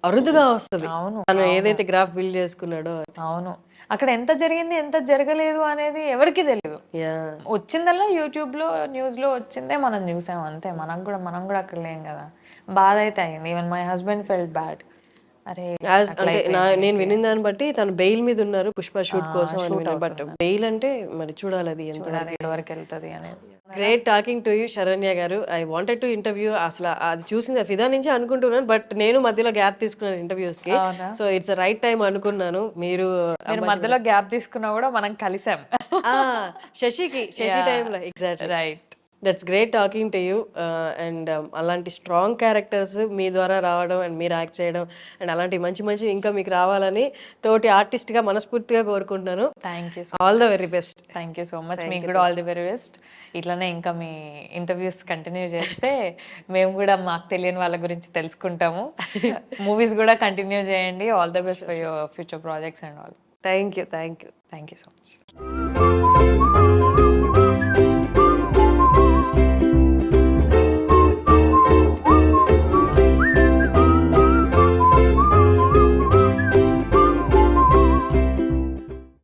అరుదుగా వస్తుంది. అవును, తను ఏదైతే గ్రాఫ్ బిల్డ్ చేసుకున్నాడో. అవును. అక్కడ ఎంత జరిగింది ఎంత జరగలేదు అనేది ఎవరికి తెలియదు. వచ్చిందల్లా యూట్యూబ్ లో న్యూస్ లో వచ్చిందే మనం చూసాం అంతే. మనం కూడా అక్కడ లేం కదా. బాధ అయితే అయింది. Even my husband felt bad. అరే అంటే నేను వినిన దాన్ని బట్టి తను బెయిల్ మీద ఉన్నారు పుష్ప షూట్ కోసం అని. బట్ బెయిల్ అంటే మరి చూడాలి అది ఎంత వరకు వెళ్తుంది అనేది. Great talking to you Saranya garu. I wanted to interview. అసలు అది చూసింది ఫిదా నుంచి అనుకుంటున్నాను, బట్ నేను మధ్యలో గ్యాప్ తీసుకున్నాను ఇంటర్వ్యూస్ కి. సో ఇట్స్ రైట్ టైం అనుకున్నాను. మీరు మధ్యలో గ్యాప్ తీసుకున్నా కూడా మనం కలిసాం శశి టైంలో. Exactly right. That's great talking to you. And అలాంటి స్ట్రాంగ్ క్యారెక్టర్స్ మీ ద్వారా రావడం అండ్ మీరు యాక్ట్ చేయడం అండ్ అలాంటి మంచి మంచి ఇంకా మీకు రావాలని తోటి ఆర్టిస్ట్గా మనస్ఫూర్తిగా కోరుకుంటున్నాను. Thank you. All the very best. Thank you so much. మీకు కూడా ఆల్ ది వెరీ బెస్ట్. ఇట్లానే ఇంకా మీ ఇంటర్వ్యూస్ కంటిన్యూ చేస్తే మేము కూడా మాకు తెలియని వాళ్ళ గురించి తెలుసుకుంటాము. మూవీస్ కూడా కంటిన్యూ చేయండి. All the best for your future projects and all. Thank you. Thank you so much.